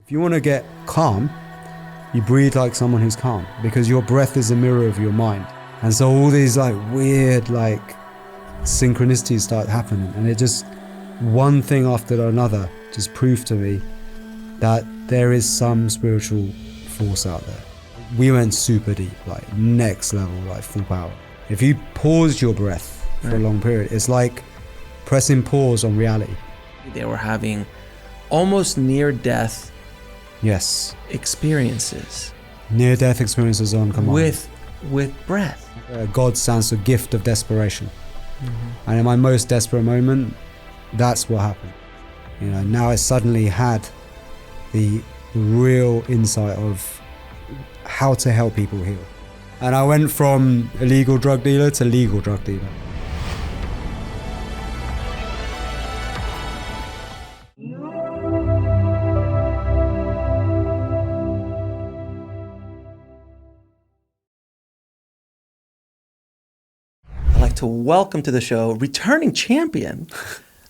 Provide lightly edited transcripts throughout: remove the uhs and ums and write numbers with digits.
If you want to get calm, you breathe like someone who's calm, because your breath is a mirror of your mind. And so all these like weird like synchronicities start happening, and it just, one thing after another just proved to me that there is some spiritual force out there. We went super deep, like next level, like full power. If you pause your breath for a long period, it's like pressing pause on reality. They were having almost near-death experiences. Near-death experiences on command. With breath. God stands for gift of desperation. And in my most desperate moment, that's what happened. You know, now I suddenly had the real insight of how to help people heal. And I went from illegal drug dealer to legal drug dealer. To welcome to the show returning champion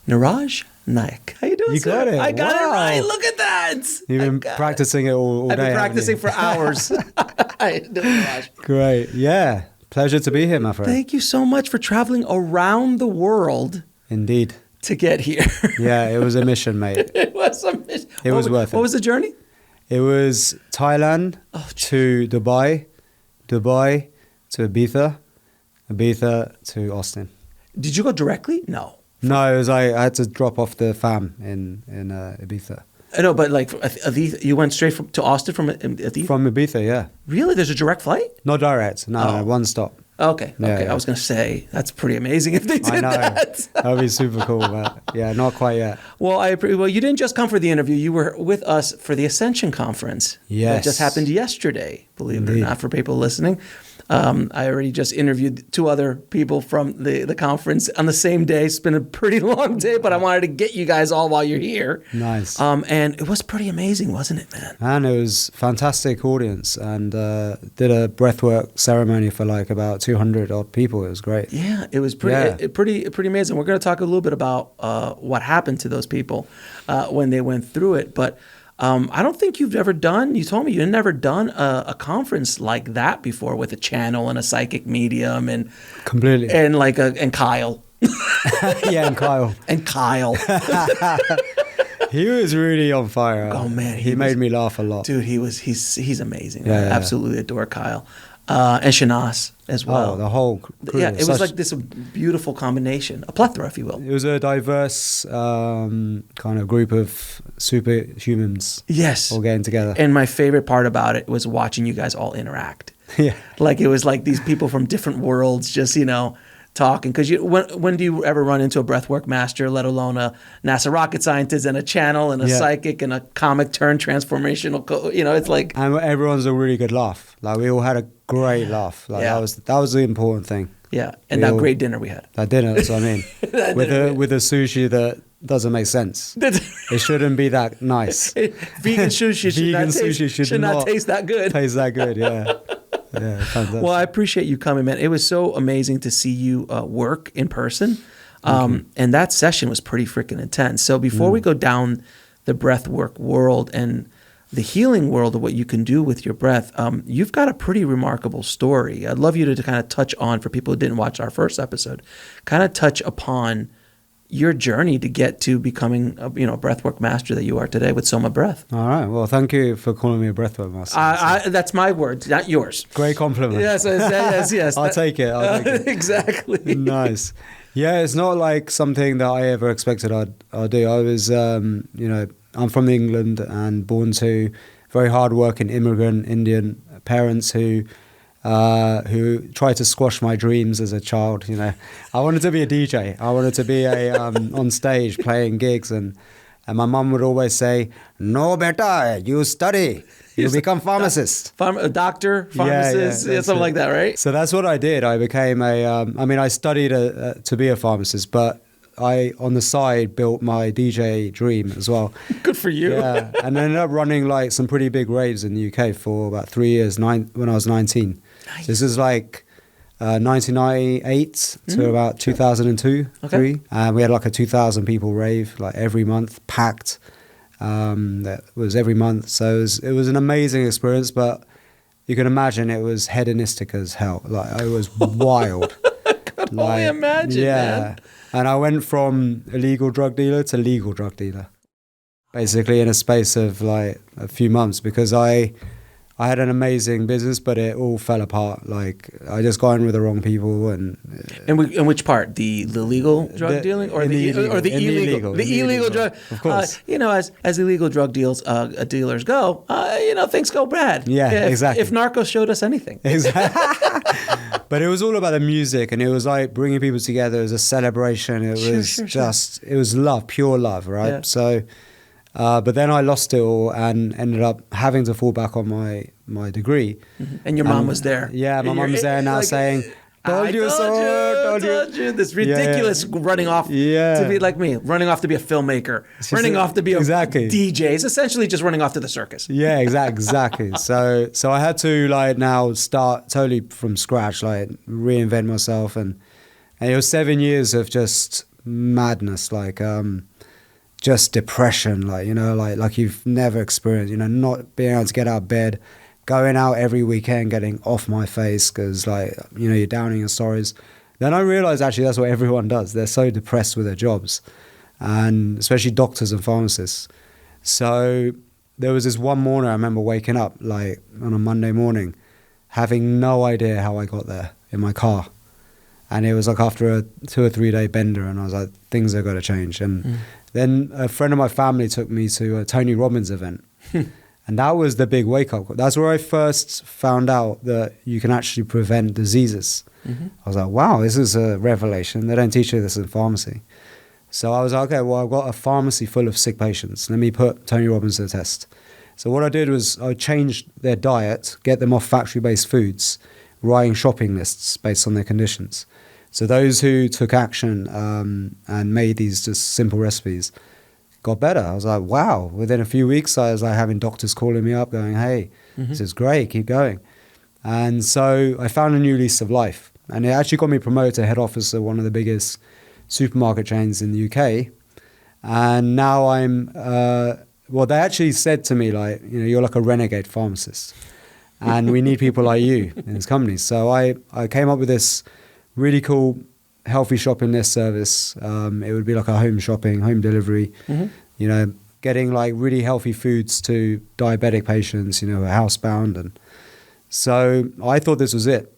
Niraj Naik. How you doing, You sir? got it. I got it Wow. right. Look at that. You've been practicing it all I've day. been practicing haven't for hours. How you doing, Niraj? you? Great. Yeah. Pleasure to be here, my friend. Thank you so much for traveling around the world Indeed. to get here. Yeah, it was a mission, mate. It was a mission. It was worth it. What was the journey? It was Thailand to Dubai to Ibiza to Austin. Did you go directly? No. No, it was I had to drop off the fam in Ibiza. I know, but like you went straight to Austin from Ibiza? From Ibiza, yeah. Really? There's a direct flight? Not direct, no, one stop. Okay, okay. Yeah. I was going to say, that's pretty amazing if they did I know. that. That would be super cool, but yeah, not quite yet. Well, you didn't just come for the interview. You were with us for the Ascension Conference. Yes. That just happened yesterday, believe it or Indeed. not, for people listening. I already just interviewed 2 other people from the conference on the same day. It's been a pretty long day, but I wanted to get you guys all while you're here. Nice. And it was pretty amazing, wasn't it, man? And it was fantastic audience, and did a breathwork ceremony for like about 200 odd people. It was great. Yeah, it was pretty amazing. We're going to talk a little bit about what happened to those people when they went through it, but I don't think you've ever done, you told me you've never done a conference like that before with a channel and a psychic medium and Completely. and Kyle. Yeah, and Kyle. And Kyle. He was really on fire. Oh, man, He made me laugh a lot. Dude, he's amazing. Yeah, I yeah. absolutely adore Kyle. And Shanaz as well. Oh, the whole crew. Yeah, it was like this beautiful combination, a plethora, if you will. It was a diverse kind of group of superhumans. Yes. All getting together. And my favorite part about it was watching you guys all interact. Yeah. Like it was like these people from different worlds just, talking. Because when do you ever run into a breathwork master, let alone a NASA rocket scientist and a channel and a psychic and a comic turned transformational, it's like. And everyone's a really good laugh. Like we all had a great laugh. Like that was the important thing. Yeah. And that great dinner we had. That dinner, that's what I mean. with a sushi that doesn't make sense. It shouldn't be that nice. Vegan sushi should not taste that good. Taste that good, yeah. Yeah, fantastic. Well, I appreciate you coming, man. It was so amazing to see you work in person. And that session was pretty freaking intense. So before we go down the breathwork world and the healing world of what you can do with your breath, you've got a pretty remarkable story. I'd love you to kind of touch on, for people who didn't watch our first episode, kind of touch upon your journey to get to becoming a breathwork master that you are today with Soma Breath. All right. Well, thank you for calling me a breathwork master. That's my words, not yours. Great compliment. Yes. I'll take it. Exactly. Nice. Yeah, it's not like something that I ever expected I'd do. I was, I'm from England and born to very hard-working immigrant Indian parents who tried to squash my dreams as a child. I wanted to be a DJ. I wanted to be on stage playing gigs, and my mum would always say, "No, beta, you study, you become pharmacist." A doctor, pharmacist, something like that, right? So that's what I did. I became I studied to be a pharmacist, but I, on the side, built my DJ dream as well. Good for you. Yeah, and ended up running like some pretty big raves in the UK for about 3 years, when I was 19. Nice. This is like 1998 to about 2002, 3. And we had like a 2,000 people rave, like every month, packed. That was every month. So it was an amazing experience, but you can imagine it was hedonistic as hell. Like, it was wild. Could only imagine, man. And I went from illegal drug dealer to legal drug dealer, basically in a space of like a few months, because I had an amazing business, but it all fell apart. Like, I just got in with the wrong people. And in which part? The legal drug dealing or the illegal? The illegal drug. Of course. As illegal drug dealers go, things go bad. Yeah, exactly. If Narcos showed us anything. Exactly. But it was all about the music, and it was like bringing people together. It was a celebration. It was it was love, pure love, right? Yeah. So, but then I lost it all and ended up having to fall back on my degree. Mm-hmm. And your mom was there. Yeah, my mom's there now, like, saying, told you. This ridiculous running off to be like me, running off to be a filmmaker, running off to be a DJ. It's essentially just running off to the circus. Yeah, exactly. So I had to like now start totally from scratch, like reinvent myself, and it was 7 years of just madness, like just depression, like you've never experienced, not being able to get out of bed, going out every weekend, getting off my face because you're downing your stories. Then I realized actually that's what everyone does. They're so depressed with their jobs, and especially doctors and pharmacists. So there was this one morning I remember waking up like on a Monday morning, having no idea how I got there in my car. And it was like after a 2 or 3 day bender, and I was like, things are going to change. And then a friend of my family took me to a Tony Robbins event. And that was the big wake up. That's where I first found out that you can actually prevent diseases. Mm-hmm. I was like, wow, this is a revelation. They don't teach you this in pharmacy. So I was like, okay, well, I've got a pharmacy full of sick patients. Let me put Tony Robbins to the test. So what I did was I changed their diet, get them off factory-based foods, writing shopping lists based on their conditions. So those who took action and made these just simple recipes got better. I was like, wow. Within a few weeks, I was like having doctors calling me up going, hey, this is great, keep going. And so I found a new lease of life. And it actually got me promoted to head office of one of the biggest supermarket chains in the UK. And now I'm, they actually said to me, like, you're like a renegade pharmacist. And we need people like you in this company. So I came up with this really cool healthy shopping list service. It would be like a home shopping, home delivery, getting like really healthy foods to diabetic patients, who are housebound. And so I thought this was it.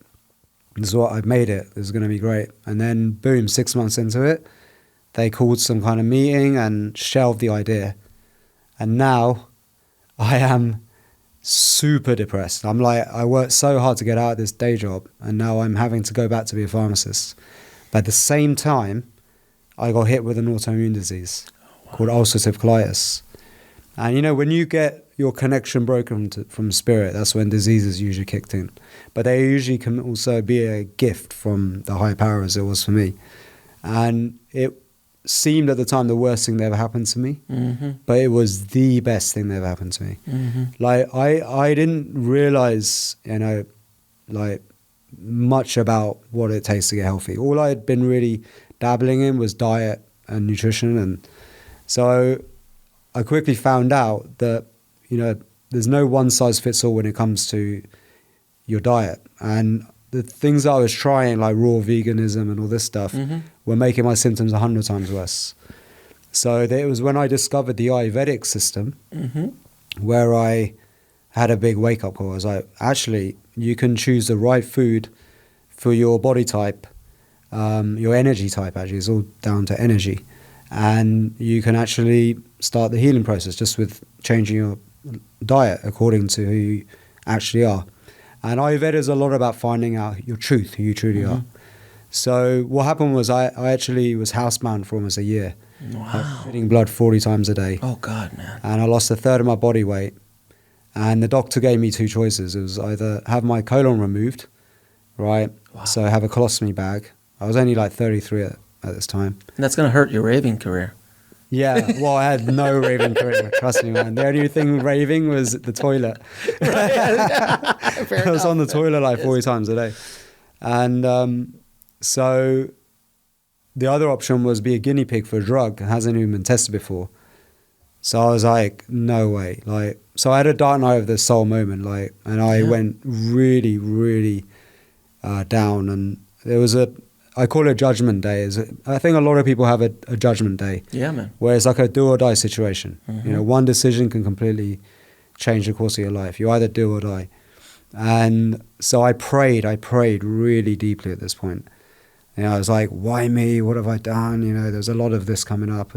This is what I've made it. This is going to be great. And then boom, 6 months into it, they called some kind of meeting and shelved the idea. And now I am super depressed. I'm like, I worked so hard to get out of this day job, and now I'm having to go back to be a pharmacist. But at the same time, I got hit with an autoimmune disease called ulcerative colitis. And when you get your connection broken from spirit, that's when diseases usually kicked in. But they usually can also be a gift from the high power, as it was for me. And it seemed at the time the worst thing that ever happened to me, but it was the best thing that ever happened to me. Like I didn't realize, much about what it takes to get healthy. All I had been really dabbling in was diet and nutrition, and so I quickly found out that there's no one size fits all when it comes to your diet. And the things that I was trying, like raw veganism and all this stuff, were making my symptoms 100 times worse. So it was when I discovered the Ayurvedic system where I had a big wake-up call. I was like, actually, you can choose the right food for your body type, your energy type, actually. It's all down to energy. And you can actually start the healing process just with changing your diet according to who you actually are. And Ayurveda is a lot about finding out your truth, who you truly are. So what happened was I actually was housebound for almost a year. Wow. Feeding blood 40 times a day. Oh, God, man. And I lost a third of my body weight. And the doctor gave me two choices. It was either have my colon removed, right? Wow. So have a colostomy bag. I was only like 33 at this time. And that's going to hurt your raving career. Yeah, well, I had no raving career, trust me, man. The only thing raving was the toilet. I was on the toilet like 40 times a day. And so the other option was be a guinea pig for a drug that hasn't even been tested before. So I was like, no way. Like, so I had a dark night of the soul moment, like, and I went really, really down. And there was I call it judgment day. I think a lot of people have a judgment day. Yeah, man. Where it's like a do or die situation. You know, one decision can completely change the course of your life. You either do or die. And so I prayed really deeply at this point. You know, I was like, why me? What have I done? You know, there's a lot of this coming up.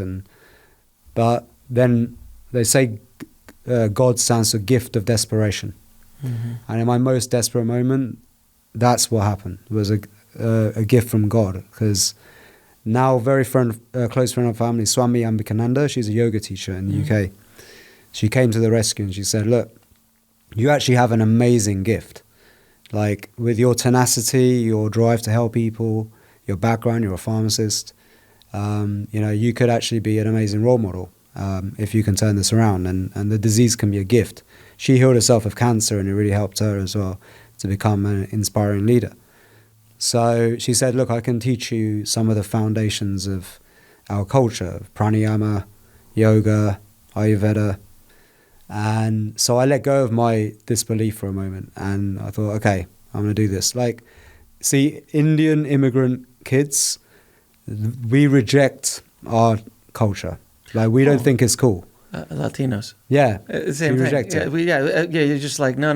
But then they say God stands for gift of desperation. And in my most desperate moment, that's what happened. It was a gift from God. Because now very close friend of family, Swami Ambikananda, she's a yoga teacher in the UK. She came to the rescue and she said, look, you actually have an amazing gift. Like with your tenacity, your drive to help people, your background, you're a pharmacist, you know, you could actually be an amazing role model if you can turn this around. And the disease can be a gift. She healed herself of cancer and it really helped her as well to become an inspiring leader. So she said, look, I can teach you some of the foundations of our culture, of pranayama, yoga, Ayurveda. And so I let go of my disbelief for a moment and I thought, okay, I'm going to do this. Like, see, Indian immigrant kids, we reject our culture. Like, we don't think it's cool. Latinos. Yeah. Same we thing. reject it. You're just like, no,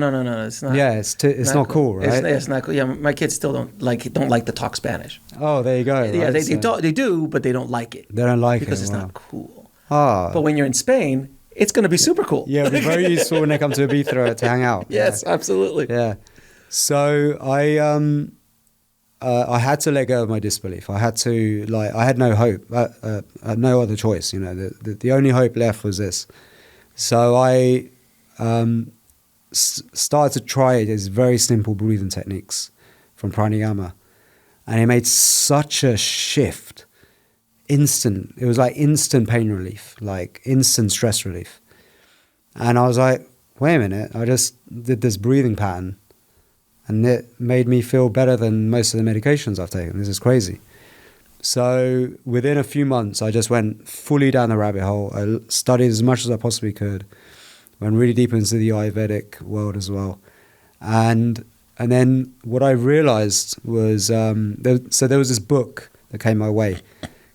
it's not. Yeah, it's not cool, right? It's not cool. Yeah, my kids still don't like to talk Spanish. Oh, there you go. Yeah, right? they do, but they don't like it. They don't like because it. it's Wow. not cool. Ah. But when you're in Spain, it's going to be super cool. Yeah, it'll be very useful when they come to Ibiza to hang out. Yes, yeah. absolutely. Yeah. So I had to let go of my disbelief. I had to, like, I had no hope, no other choice. You know, the only hope left was this. So I started to try these very simple breathing techniques from pranayama, and it made such a shift. Instant. It was like instant pain relief, like instant stress relief. And I was like, wait a minute, I just did this breathing pattern and it made me feel better than most of the medications I've taken. This is crazy. So within a few months, I just went fully down the rabbit hole. I studied as much as I possibly could, went really deep into the Ayurvedic world as well. And then what I realized was, there was this book that came my way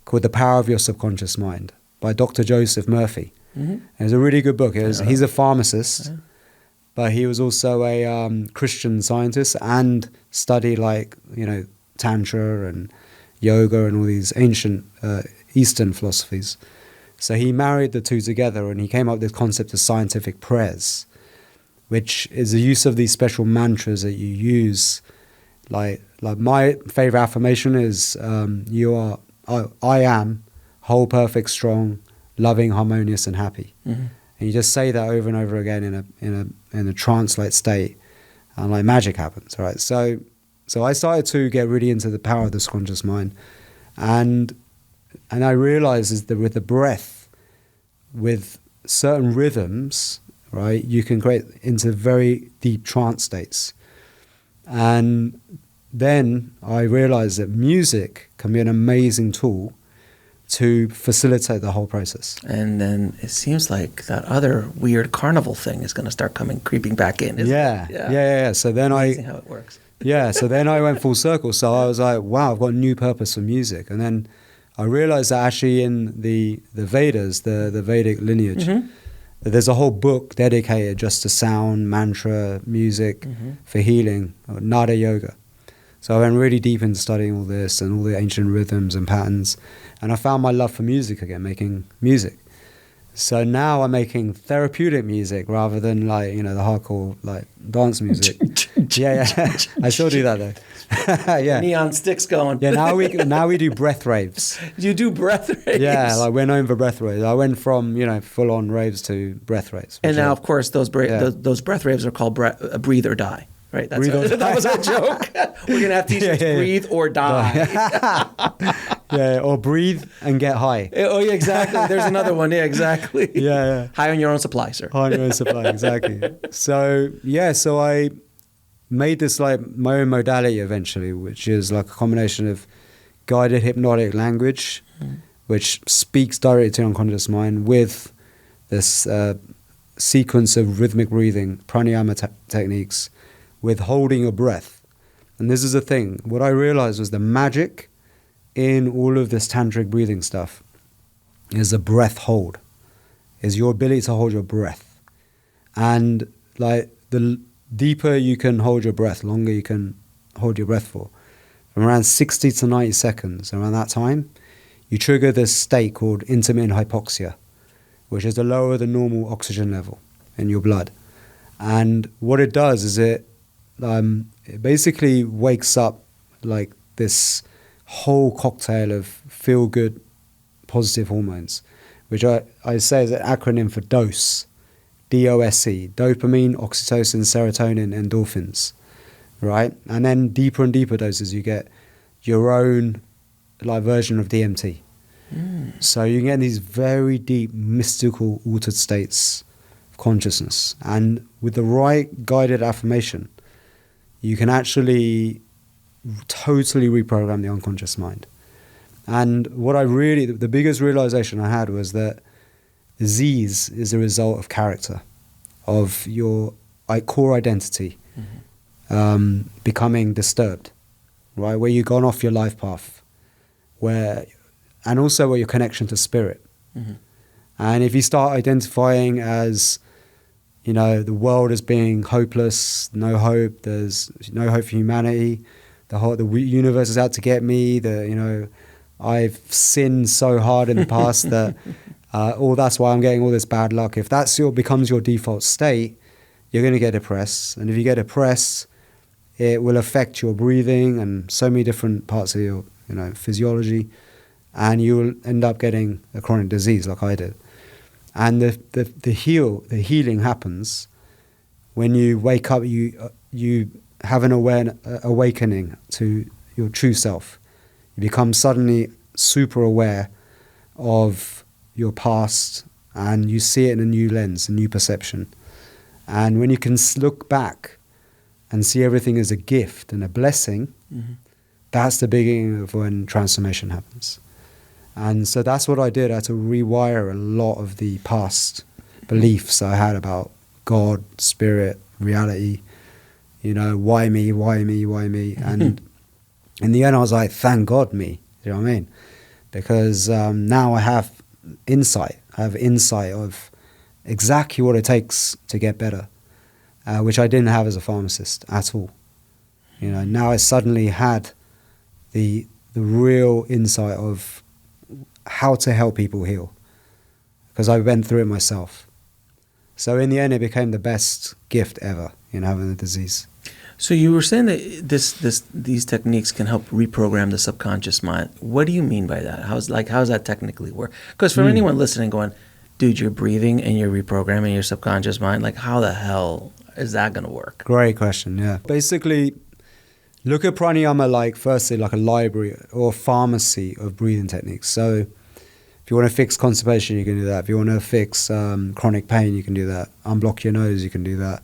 called The Power of Your Subconscious Mind by Dr. Joseph Murphy. It was a really good book. He's a pharmacist, but he was also a Christian scientist and studied Tantra and yoga and all these ancient Eastern philosophies. So he married the two together and he came up with this concept of scientific prayers, which is the use of these special mantras that you use. Like my favorite affirmation is I am whole, perfect, strong, loving, harmonious, and happy. And you just say that over and over again in a trance-like state, and like magic happens, right? So I started to get really into the power of the subconscious mind, and I realized is that with the breath, with certain rhythms, right, you can create into very deep trance states. And then I realized that music can be an amazing tool to facilitate the whole process. And then it seems like that other weird carnival thing is going to start creeping back in, isn't it? Yeah. So then Amazing how it works. So then I went full circle. So I was like, wow, I've got a new purpose for music. And then I realized that actually in the Vedas, the Vedic lineage, there's a whole book dedicated just to sound, mantra, music for healing, Nada Yoga. So I went really deep into studying all this and all the ancient rhythms and patterns. And I found my love for music again, making music. So now I'm making therapeutic music rather than the hardcore dance music. Yeah. I still do that though. Yeah. Neon sticks going. Yeah, now we do breath raves. You do breath raves? Yeah, we're known for breath raves. I went from, full on raves to breath raves. And now, of course, those breath raves are called breathe or die. Right, that was our joke. We're going to have t-shirts, breathe or die. Yeah, or breathe and get high. Oh, yeah, exactly. There's another one. Yeah, exactly. Yeah. High on your own supply, sir. High on your own supply, exactly. So I made this my own modality eventually, which is like a combination of guided hypnotic language, which speaks directly to your unconscious mind, with this sequence of rhythmic breathing, pranayama techniques, with holding your breath. And this is the thing. What I realized was the magic in all of this tantric breathing stuff is the breath hold, is your ability to hold your breath. And like the deeper you can hold your breath, longer you can hold your breath for, from around 60 to 90 seconds, around that time, you trigger this state called intermittent hypoxia, which is the lower the normal oxygen level in your blood. And what it does is it basically wakes up like this whole cocktail of feel-good positive hormones, which I say is an acronym for DOSE, D-O-S-E, dopamine, oxytocin, serotonin, endorphins, right? And then deeper and deeper doses, you get your own like version of DMT. So you get these very deep, mystical, altered states of consciousness. And with the right guided affirmation, you can actually totally reprogram the unconscious mind. And what the biggest realization I had was that disease is a result of character, of your core identity becoming disturbed, right? Where you've gone off your life path, and also where your connection to spirit. And if you start identifying as, the world as being hopeless, no hope, there's no hope for humanity, the universe is out to get me, I've sinned so hard in the past that that's why I'm getting all this bad luck. If that's becomes your default state, you're going to get depressed. And if you get depressed, it will affect your breathing and so many different parts of your physiology, and you will end up getting a chronic disease like I did. And the healing happens when you wake up. You have an awakening to your true self. You become suddenly super aware of your past, and you see it in a new lens, a new perception. And when you can look back and see everything as a gift and a blessing, that's the beginning of when transformation happens. And so that's what I did. I had to rewire a lot of the past beliefs I had about God, spirit, reality, why me? And in the end, I was like, thank God me. You know what I mean? Because now I have insight. I have insight of exactly what it takes to get better, which I didn't have as a pharmacist at all. Now I suddenly had the real insight of how to help people heal, because I went through it myself. So in the end, it became the best gift ever, having the disease. So you were saying that these techniques can help reprogram the subconscious mind. What do you mean by that? How's that technically work? Because for anyone listening going, dude, you're breathing and you're reprogramming your subconscious mind, like how the hell is that going to work? Great question, yeah. Basically, look at pranayama firstly like a library or a pharmacy of breathing techniques. So if you want to fix constipation, you can do that. If you want to fix chronic pain, you can do that. Unblock your nose, you can do that.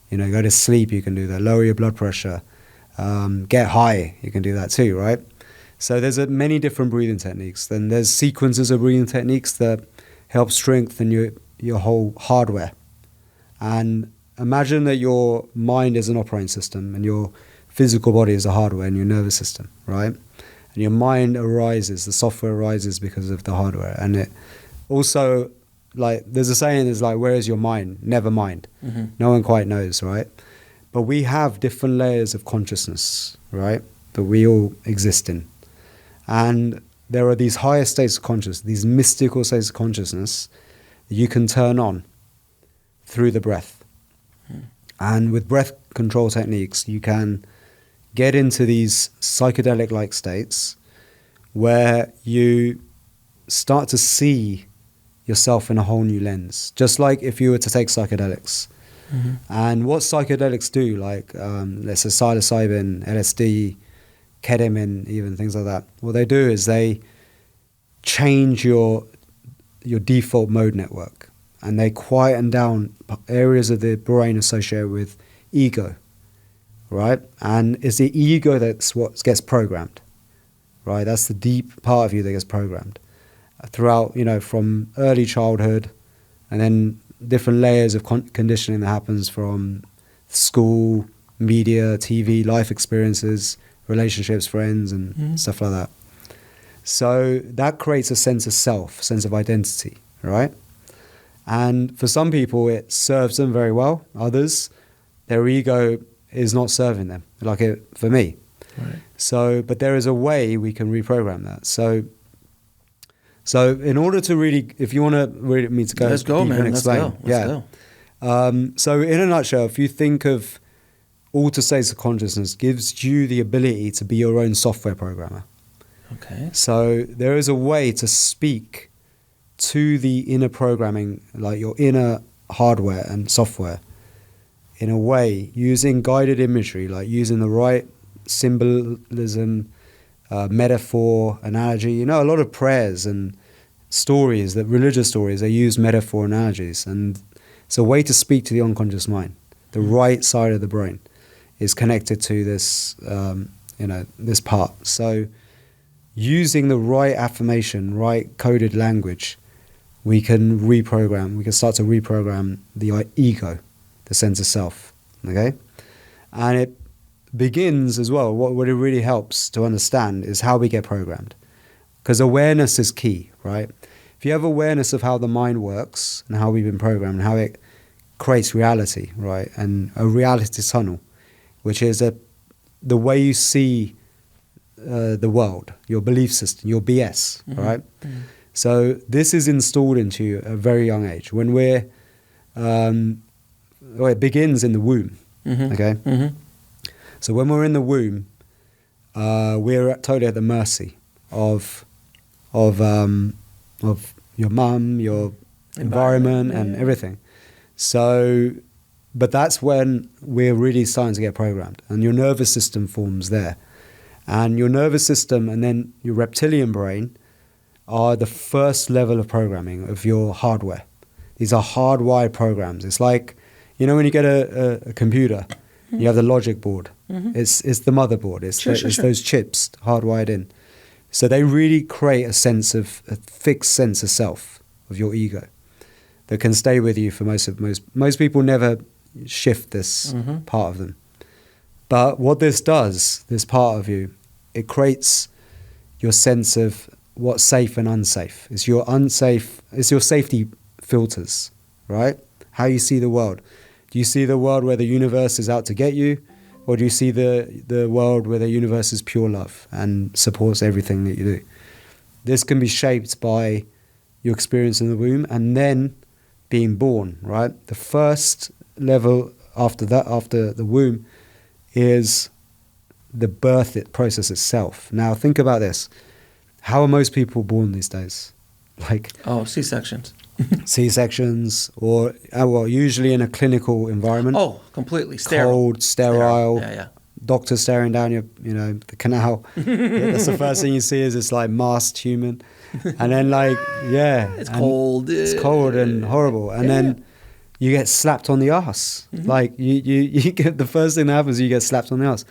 Go to sleep, you can do that. Lower your blood pressure. Get high, you can do that too, right? So there's many different breathing techniques. Then there's sequences of breathing techniques that help strengthen your whole hardware. And imagine that your mind is an operating system and your physical body is the hardware and your nervous system, right? And your mind arises, the software arises because of the hardware. And it also, there's a saying is where is your mind? Never mind. No one quite knows, right? But we have different layers of consciousness, right? That we all exist in. And there are these higher states of consciousness, these mystical states of consciousness that you can turn on through the breath. And with breath control techniques, you can get into these psychedelic-like states where you start to see yourself in a whole new lens, just like if you were to take psychedelics. And what psychedelics do, let's say psilocybin, LSD, ketamine, even things like that, what they do is they change your default mode network, and they quieten down areas of the brain associated with ego, right? And it's the ego that's what gets programmed, right? That's the deep part of you that gets programmed throughout, from early childhood And then different layers of conditioning that happens from school, media, TV, life experiences, relationships, friends, and stuff like that. So that creates a sense of self, sense of identity, right? And for some people, it serves them very well. Others, their ego is not serving them, like it for me. Right. So, but there is a way we can reprogram that. So in order to really, if you want to really me to go, let's go, man. Let's go. Let's go. So in a nutshell, if you think of altered states of consciousness, gives you the ability to be your own software programmer. Okay. So there is a way to speak to the inner programming, like your inner hardware and software, in a way using guided imagery, like using the right symbolism, metaphor, analogy. You know, a lot of prayers and stories, that religious stories, they use metaphor analogies, and it's a way to speak to the unconscious mind. The right side of the brain is connected to this, this part. So using the right affirmation, right coded language, we can start to reprogram the ego, the sense of self, okay? And it begins as well, what it really helps to understand is how we get programmed. Because awareness is key, right? If you have awareness of how the mind works and how we've been programmed and how it creates reality, right? And a reality tunnel, which is the way you see the world, your belief system, your BS, right? Mm-hmm. So this is installed into you at a very young age. When it begins in the womb, okay? Mm-hmm. So when we're in the womb, we're totally at the mercy of your mum, your environment, and everything. So, but that's when we're really starting to get programmed, and your nervous system forms there. And your nervous system and then your reptilian brain are the first level of programming of your hardware. These are hardwired programs. It's like, you know, when you get a computer, you have the logic board. It's the motherboard. It's those chips hardwired in. So they really create a fixed sense of self, of your ego, that can stay with you for most people never shift this part of them. But what this does, this part of you, it creates your sense of what's safe and unsafe. It's your safety filters, right? How you see the world. Do you see the world where the universe is out to get you? Or do you see the world where the universe is pure love and supports everything that you do? This can be shaped by your experience in the womb and then being born, right? The first level after the womb is the birth process itself. Now think about this. How are most people born these days? C-sections. C-sections, or usually in a clinical environment. Oh, completely sterile. Cold, sterile. Yeah. Doctor staring down the canal. That's the first thing you see is this like masked human, and then it's cold. It's cold and horrible, and then you get slapped on the ass. Like you get, the first thing that happens, you get slapped on the ass,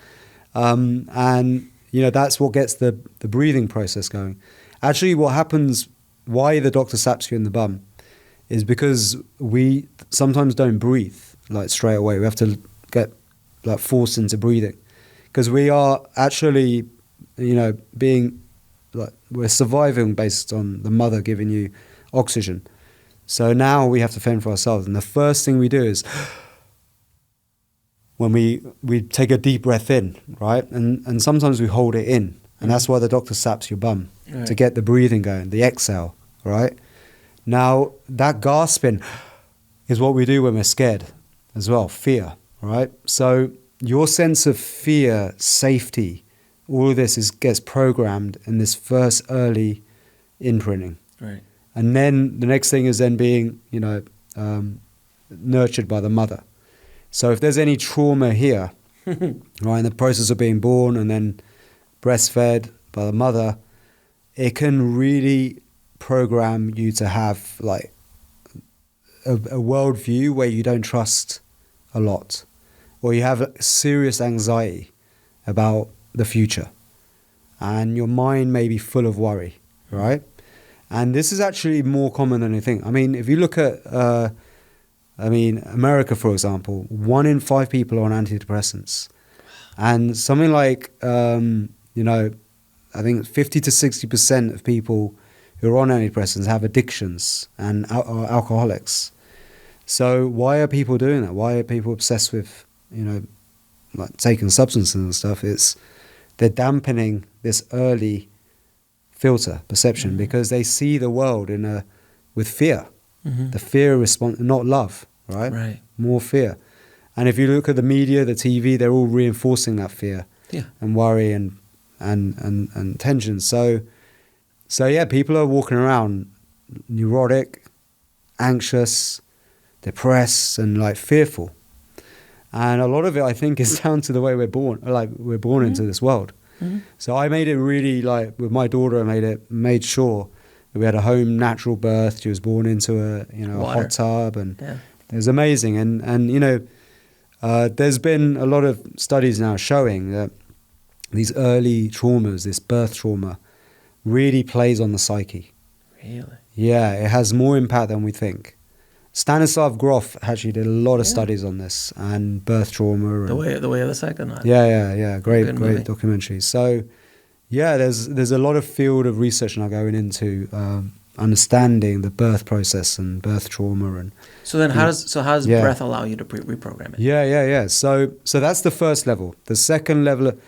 and that's what gets the breathing process going. Actually, what happens? Why the doctor slaps you in the bum is because we sometimes don't breathe like straight away. We have to get like forced into breathing because we are actually, being like, we're surviving based on the mother giving you oxygen. So now we have to fend for ourselves. And the first thing we do is when we take a deep breath in, right? And sometimes we hold it in. And that's why the doctor slaps your bum, to get the breathing going, the exhale, right? Now, that gasping is what we do when we're scared as well, fear, right? So your sense of fear, safety, all of this gets programmed in this first early imprinting. Right. And then the next thing is then being, nurtured by the mother. So if there's any trauma here, right, in the process of being born and then breastfed by the mother, it can really program you to have like a worldview where you don't trust a lot, or you have serious anxiety about the future, and your mind may be full of worry, right? And this is actually more common than you think. I mean, if you look at, America, for example, 1 in 5 people are on antidepressants. And something like, I think 50 to 60% of people who are on antidepressants have addictions and are alcoholics. So why are people doing that? Why are people obsessed with, like taking substances and stuff? They're dampening this early filter perception because they see the world with fear. The fear response, not love, right? Right. More fear. And if you look at the media, the TV, they're all reinforcing that fear and worry and tension. So yeah, people are walking around neurotic, anxious, depressed, and like fearful. And a lot of it, I think, is down to the way we're born. Like we're born into this world. So I made it really, like with my daughter, I made sure that we had a home natural birth. She was born into a hot tub, and it was amazing. And there's been a lot of studies now showing that these early traumas, this birth trauma, really plays on the psyche. Really? Yeah, it has more impact than we think. Stanislav Grof actually did a lot of studies on this and birth trauma. And the way of the Psychonaut. Yeah. Great documentary. So, yeah, there's a lot of field of research now going into understanding the birth process and birth trauma. And so then, how does breath allow you to reprogram it? Yeah. So that's the first level. The second level of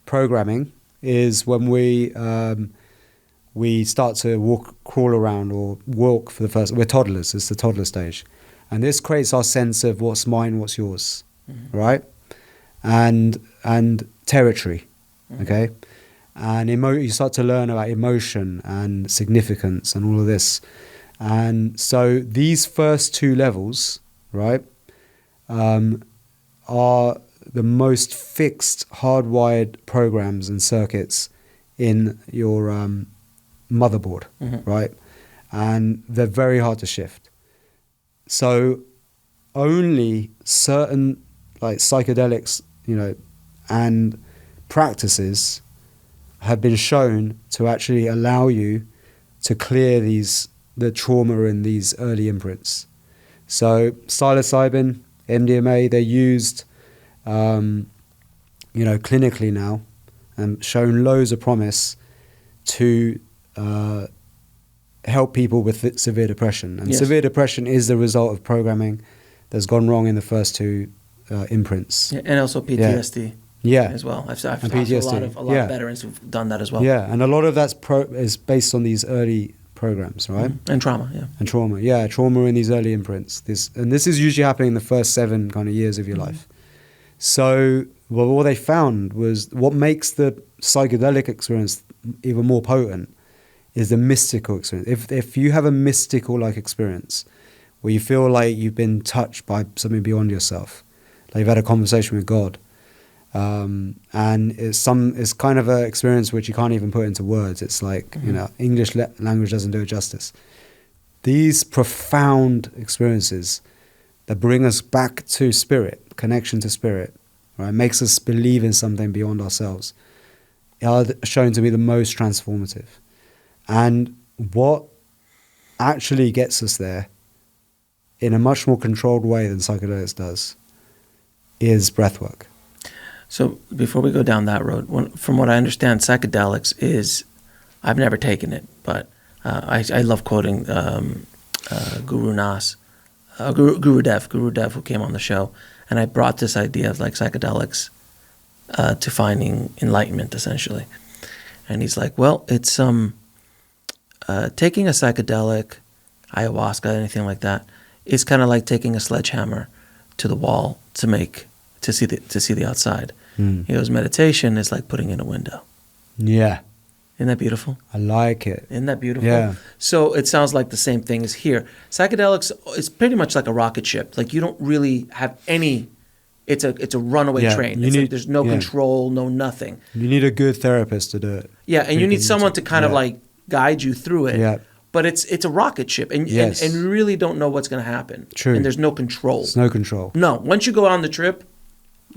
programming is when we start to crawl around or walk for the first. We're toddlers. It's the toddler stage, and this creates our sense of what's mine, what's yours, right? And territory, okay. And you start to learn about emotion and significance and all of this. And so these first 2 levels, right, are the most fixed, hardwired programs and circuits in your motherboard, right? And they're very hard to shift. So only certain like psychedelics, and practices have been shown to actually allow you to clear the trauma in these early imprints. So psilocybin, MDMA, they're used, clinically now, and shown loads of promise to help people with severe depression. And severe depression is the result of programming that's gone wrong in the first 2 imprints. Yeah, and also PTSD. As well. I've talked to a lot of veterans who've done that as well. Yeah, and a lot of that's is based on these early programs, right? And trauma, And trauma, trauma in these early imprints. This is usually happening in the first 7 kind of years of your life. So what they found was what makes the psychedelic experience even more potent is the mystical experience. If you have a mystical like experience where you feel like you've been touched by something beyond yourself, like you've had a conversation with God, and it's kind of an experience which you can't even put into words. It's like English language doesn't do it justice. These profound experiences that bring us back to spirit, connection to spirit, right, makes us believe in something beyond ourselves, are shown to be the most transformative. And what actually gets us there in a much more controlled way than psychedelics does is breathwork. So before we go down that road, from what I understand, psychedelics is, I've never taken it, but I love quoting Guru Dev, who came on the show, and I brought this idea of like psychedelics to finding enlightenment, essentially. And he's like, well, it's taking a psychedelic, ayahuasca, anything like that, is kind of like taking a sledgehammer to the wall to see the outside. He goes, meditation is like putting in a window. Yeah. Isn't that beautiful? I like it. Isn't that beautiful? Yeah. So it sounds like the same thing as here. Psychedelics is pretty much like a rocket ship. Like you don't really have any. It's a runaway train. There's no control, no nothing. You need a good therapist to do it. Yeah, and you need someone to kind of like guide you through it. Yeah. But it's a rocket ship, and you really don't know what's going to happen. True. And there's no control. There's no control. No. Once you go on the trip,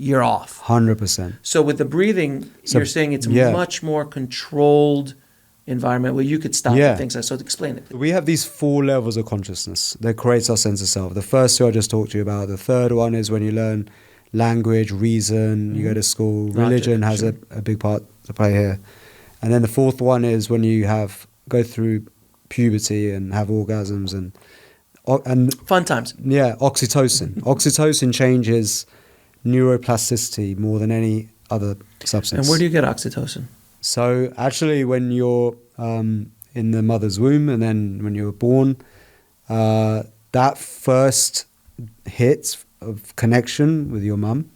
you're off. 100%. So with the breathing, you're saying it's much more controlled environment where you could stop Yeah. and things like. So explain it. We have these 4 levels of consciousness that creates our sense of self. The first 2 I just talked to you about. The third one is when you learn language, reason, you go to school. Logic, Religion has sure. a big part to play here. And then the 4th one is when you go through puberty and have orgasms and Fun times. yeah, oxytocin. Oxytocin changes neuroplasticity more than any other substance. And where do you get oxytocin? So actually, when you're in the mother's womb and then when you're born, that first hit of connection with your mum,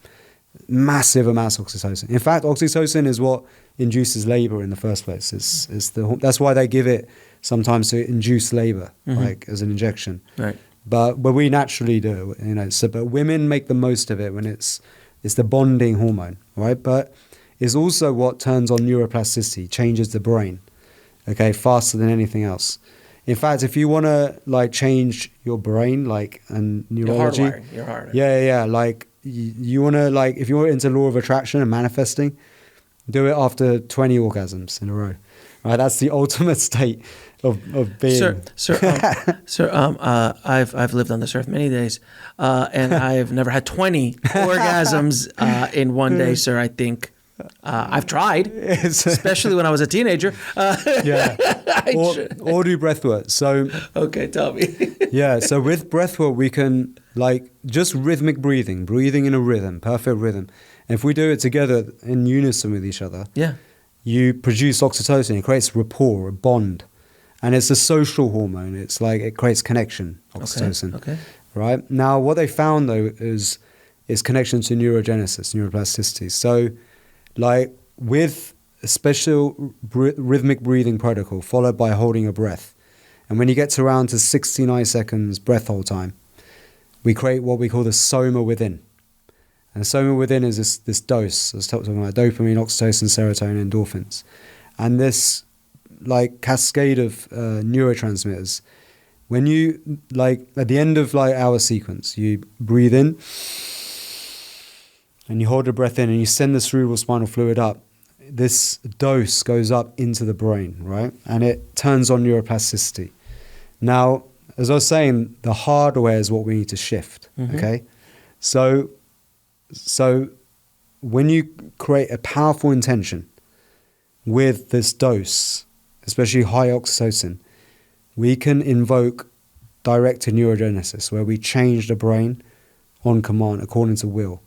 massive amounts of oxytocin. In fact, oxytocin is what induces labor in the first place. That's why they give it sometimes to induce labor, like as an injection. Right. But we naturally do, you know. So, but women make the most of it when it's the bonding hormone, right? But it's also what turns on neuroplasticity, changes the brain, okay, faster than anything else. In fact, if you want to like change your brain, like and neurology, You're hardwired. yeah, like you want to like if you're into law of attraction and manifesting, do it after 20 orgasms in a row, right? That's the ultimate state of being. Sir, I've lived on this earth many days, and I've never had 20 orgasms in one day, sir. I think I've tried, especially when I was a teenager. Yeah, or do breathwork. So okay, tell me. yeah, so with breathwork we can like just rhythmic breathing in a rhythm, perfect rhythm. And if we do it together in unison with each other, Yeah. you produce oxytocin. It creates rapport, a bond. And it's a social hormone. It's like it creates connection, oxytocin. Okay. Right? Now, what they found, though, is connection to neurogenesis, neuroplasticity. So, like, with a special rhythmic breathing protocol followed by holding a breath, and when you get to around to 69 seconds breath hold time, we create what we call the Soma within. And Soma within is this dose. I was talking about dopamine, oxytocin, serotonin, endorphins. And this like cascade of neurotransmitters. When you like at the end of like our sequence, you breathe in and you hold your breath in and you send the cerebral spinal fluid up. This dose goes up into the brain, right? And it turns on neuroplasticity. Now, as I was saying, the hardware is what we need to shift. Okay, so when you create a powerful intention with this dose, especially high oxytocin, we can invoke directed neurogenesis, where we change the brain on command according to will.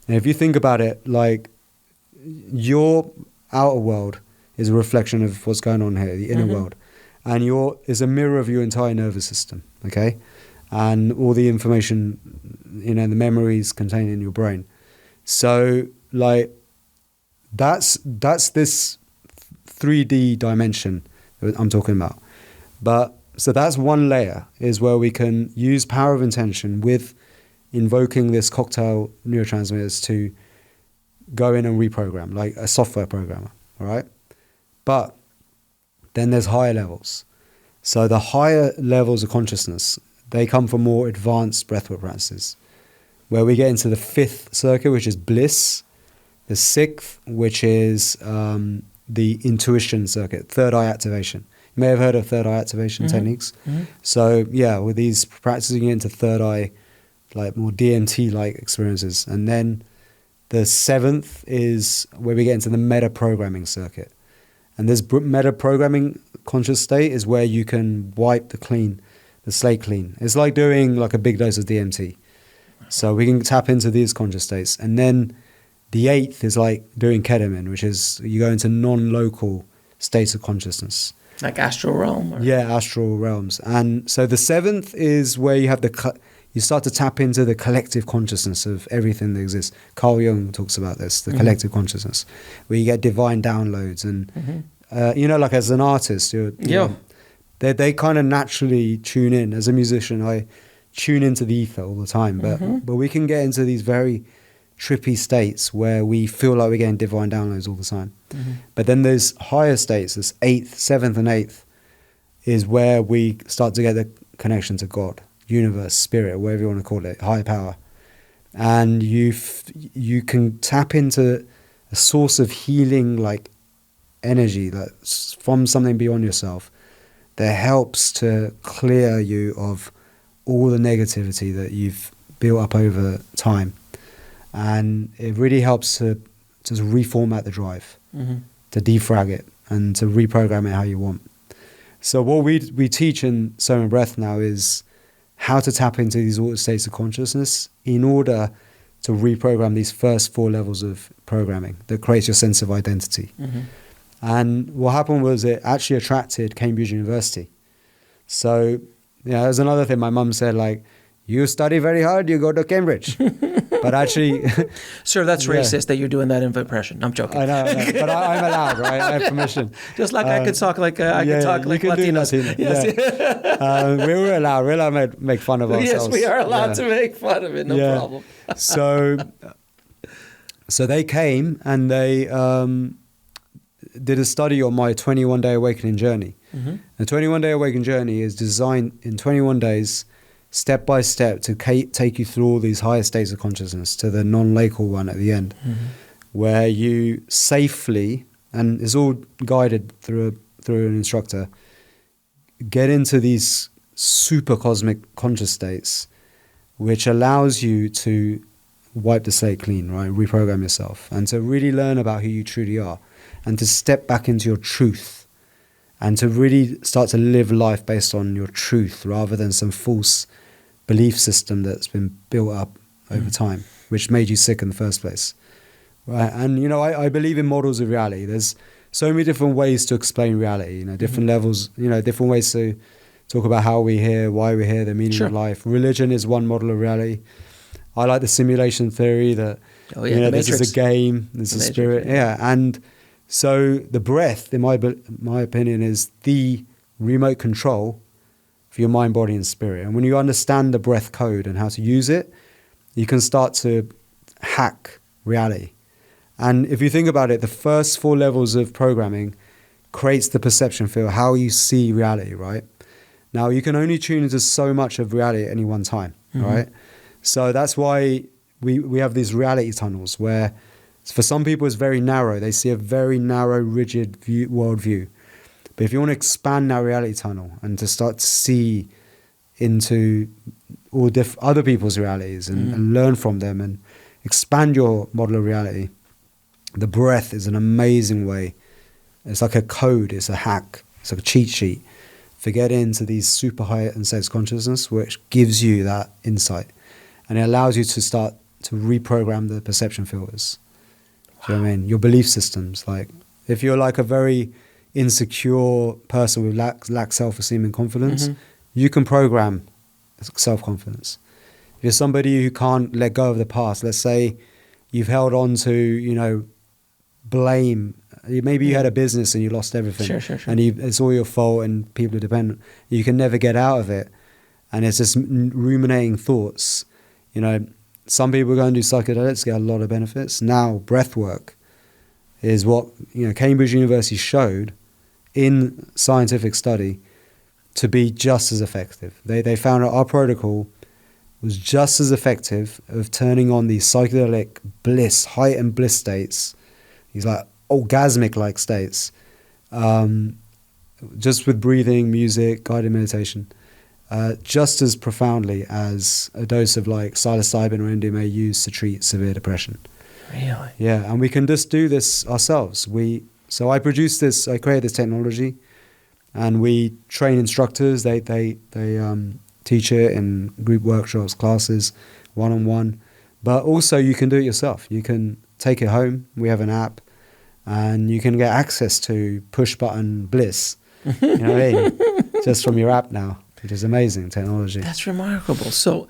And if you think about it, like your outer world is a reflection of what's going on here, the inner world, and is a mirror of your entire nervous system, okay, and all the information, you know, the memories contained in your brain. So, like, that's this 3D dimension that I'm talking about. But so that's one layer, is where we can use power of intention with invoking this cocktail neurotransmitters to go in and reprogram, like a software programmer, all right? But then there's higher levels. So the higher levels of consciousness, they come from more advanced breathwork practices, where we get into the 5th circuit, which is bliss, the 6th, which is the intuition circuit, third eye activation. You may have heard of third eye activation techniques. So yeah, with these practicing into third eye, like more DMT-like experiences. And then the 7th is where we get into the meta-programming circuit. And this meta-programming conscious state is where you can wipe the slate clean. It's like doing like a big dose of DMT. So we can tap into these conscious states. And then the 8th is like doing ketamine, which is you go into non-local states of consciousness. Like astral realm? Or? Yeah, astral realms. And so the 7th is where you have you start to tap into the collective consciousness of everything that exists. Carl Jung talks about this, the collective consciousness, where you get divine downloads. And, you know, like as an artist, you know, they kind of naturally tune in. As a musician, I tune into the ether all the time. But we can get into these very trippy states where we feel like we're getting divine downloads all the time. But then there's higher states, this 8th, 7th and 8th is where we start to get the connection to God, universe, spirit, whatever you want to call it, higher power. And you can tap into a source of healing, like energy that's from something beyond yourself that helps to clear you of all the negativity that you've built up over time. And it really helps to just reformat the drive, to defrag it and to reprogram it how you want. So what we teach in Soma Breath now is how to tap into these altered states of consciousness in order to reprogram these first 4 levels of programming that creates your sense of identity. And what happened was it actually attracted Cambridge University. So, yeah, there's another thing my mum said, like, you study very hard, you go to Cambridge. But actually... Sir, that's racist that you're doing that impression. I'm joking. I know, but I'm allowed, right? I have permission. Just like I could talk like I could talk like Latinos. Yes. Yeah. We're allowed to make fun of ourselves. Yes, we are allowed to make fun of it, no problem. So they came and they did a study on my 21-day awakening journey. The 21-day awakening journey is designed in 21 days, step by step, to take you through all these higher states of consciousness to the non-local one at the end, where you safely, and it's all guided through an instructor, get into these super cosmic conscious states, which allows you to wipe the slate clean, right? Reprogram yourself, and to really learn about who you truly are, and to step back into your truth, and to really start to live life based on your truth rather than some false belief system that's been built up over time, which made you sick in the first place. Right? And, you know, I believe in models of reality. There's so many different ways to explain reality, you know, different levels, you know, different ways to talk about how we're here, why we're here, the meaning of life. Religion is one model of reality. I like the simulation theory that, you know, this is a game, there's a spirit. Yeah. And so the breath, in my opinion, is the remote control for your mind, body, and spirit. And when you understand the breath code and how to use it, you can start to hack reality. And if you think about it, the first 4 levels of programming creates the perception field, how you see reality, right? Now, you can only tune into so much of reality at any one time, right? So that's why we have these reality tunnels where, for some people, it's very narrow. They see a very narrow, rigid worldview. But if you want to expand that reality tunnel and to start to see into all other people's realities and learn from them and expand your model of reality, the breath is an amazing way. It's like a code, it's a hack, it's like a cheat sheet for getting into these super heightened states of consciousness, which gives you that insight. And it allows you to start to reprogram the perception filters. Do you know what I mean? Your belief systems. Like, if you're like a very insecure person with lack self-esteem and confidence, you can program self-confidence. If you're somebody who can't let go of the past, let's say you've held on to, you know, blame. Maybe you had a business and you lost everything. Sure. And it's all your fault and people are dependent. You can never get out of it. And it's just ruminating thoughts. You know, some people go and do psychedelics, get a lot of benefits. Now, breathwork is what, you know, Cambridge University showed in scientific study to be just as effective. They found that our protocol was just as effective of turning on these psychedelic bliss, heightened bliss states, these like orgasmic-like states, just with breathing, music, guided meditation, just as profoundly as a dose of like psilocybin or MDMA used to treat severe depression. Really? Yeah, and we can just do this ourselves. So I created this technology, and we train instructors. They teach it in group workshops, classes, one-on-one. But also you can do it yourself. You can take it home. We have an app, and you can get access to push-button bliss. You know what I mean? Just from your app now, which is amazing technology. That's remarkable. So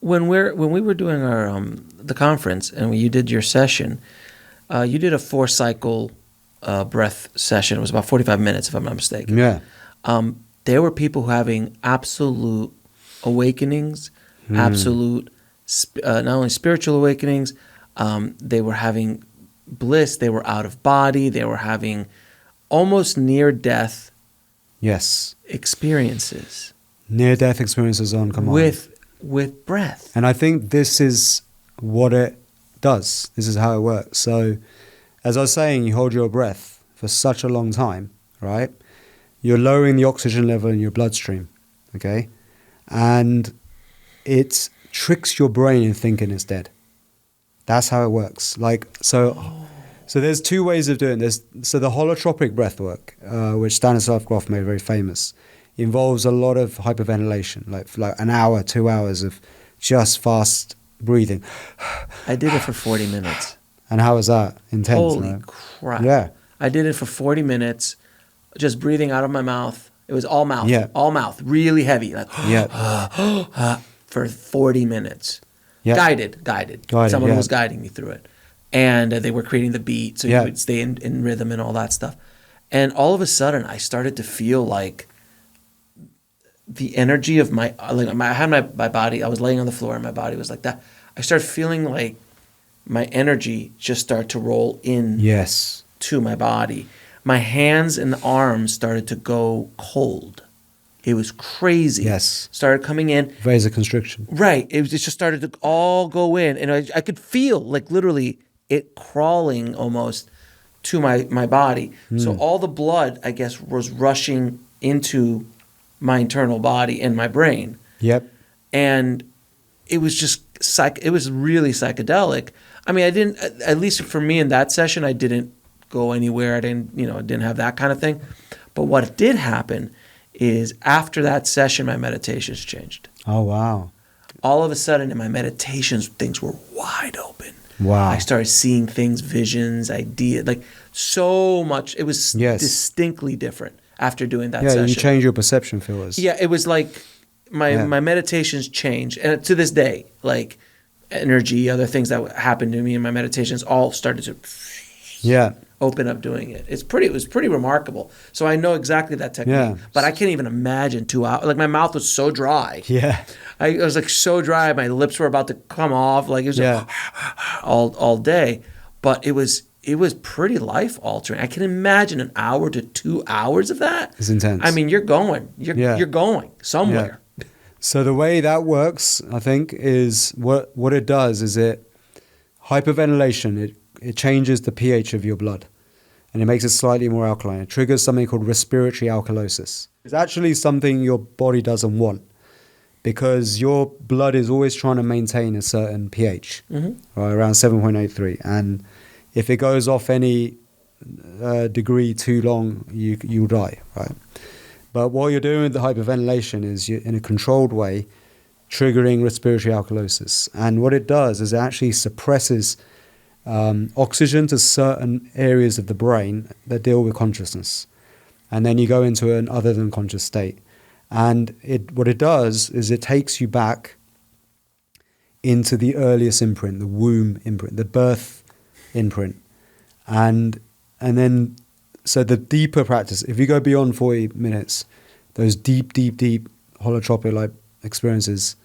when we were doing our the conference and you did your session, you did a 4-cycle breath session. It was about 45 minutes, if I'm not mistaken. Yeah. There were people having absolute awakenings, absolute not only spiritual awakenings, they were having bliss, they were out of body, they were having almost near-death experiences. Near-death experiences on command. With breath. And I think this is what it does. This is how it works. So, as I was saying, you hold your breath for such a long time, right, you're lowering the oxygen level in your bloodstream, okay? And it tricks your brain in thinking it's dead. That's how it works. Like, so there's two ways of doing this. So the holotropic breath work, which Stanislav Grof made very famous, involves a lot of hyperventilation, like an hour, 2 hours of just fast breathing. I did it for 40 minutes. And how was that? Intense, Holy right? crap. Yeah. I did it for 40 minutes, just breathing out of my mouth. It was all mouth. Yeah. All mouth. Really heavy. Like, Yeah. for 40 minutes. Yeah. Guided. Someone was guiding me through it. And they were creating the beat, so you would stay in rhythm and all that stuff. And all of a sudden, I started to feel like the energy of I had my body, I was laying on the floor and my body was like that. I started feeling like my energy just started to roll in to my body. My hands and arms started to go cold. It was crazy. Yes. Started coming in. Vasoconstriction. Right. It just started to all go in. And I could feel like literally it crawling almost to my body. So all the blood, I guess, was rushing into my internal body and my brain. Yep. And it was just it was really psychedelic. I mean, I didn't, at least for me in that session, I didn't go anywhere. I didn't have that kind of thing. But what did happen is after that session, my meditations changed. Oh, wow. All of a sudden in my meditations, things were wide open. Wow. I started seeing things, visions, ideas, like so much. It was distinctly different after doing that session. Yeah, you change your perception filters. Yeah, it was like my meditations changed. And to this day, like energy, other things that happened to me in my meditations all started to open up doing it. It was pretty remarkable. So I know exactly that technique. But I can't even imagine 2 hours. Like my mouth was so dry. Yeah. I was like so dry. My lips were about to come off. Like it was like, all day. But it was pretty life altering. I can imagine an hour to 2 hours of that. It's intense. I mean, you're going somewhere. Yeah. So the way that works, I think, is what it does is hyperventilation. It changes the pH of your blood, and it makes it slightly more alkaline. It triggers something called respiratory alkalosis. It's actually something your body doesn't want, because your blood is always trying to maintain a certain pH, right, around 7.83. And if it goes off any degree too long, you'll die, right? But what you're doing with the hyperventilation is you're in a controlled way triggering respiratory alkalosis. And what it does is it actually suppresses oxygen to certain areas of the brain that deal with consciousness. And then you go into an other than conscious state. And what it does is it takes you back into the earliest imprint, the womb imprint, the birth imprint. And then, so the deeper practice, if you go beyond 40 minutes, those deep holotropic-like experiences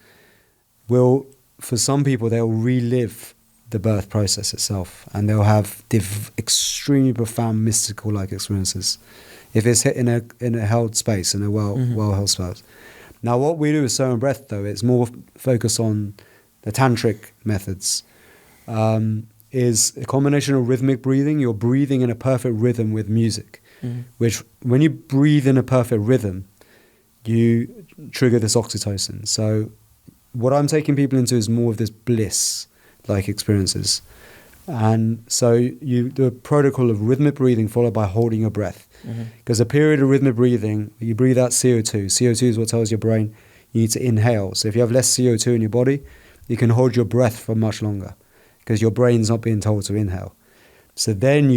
will, for some people, they'll relive the birth process itself, and they'll have extremely profound mystical-like experiences if it's hit in a held space, in a well-held space. Now, what we do with Soma Breath, though, it's more focused on the tantric methods, is a combination of rhythmic breathing. You're breathing in a perfect rhythm with music, which when you breathe in a perfect rhythm, you trigger this oxytocin. So what I'm taking people into is more of this bliss-like experiences. And so you do a protocol of rhythmic breathing followed by holding your breath. Because a period of rhythmic breathing, you breathe out CO2. CO2 is what tells your brain you need to inhale. So if you have less CO2 in your body, you can hold your breath for much longer, because your brain's not being told to inhale. So then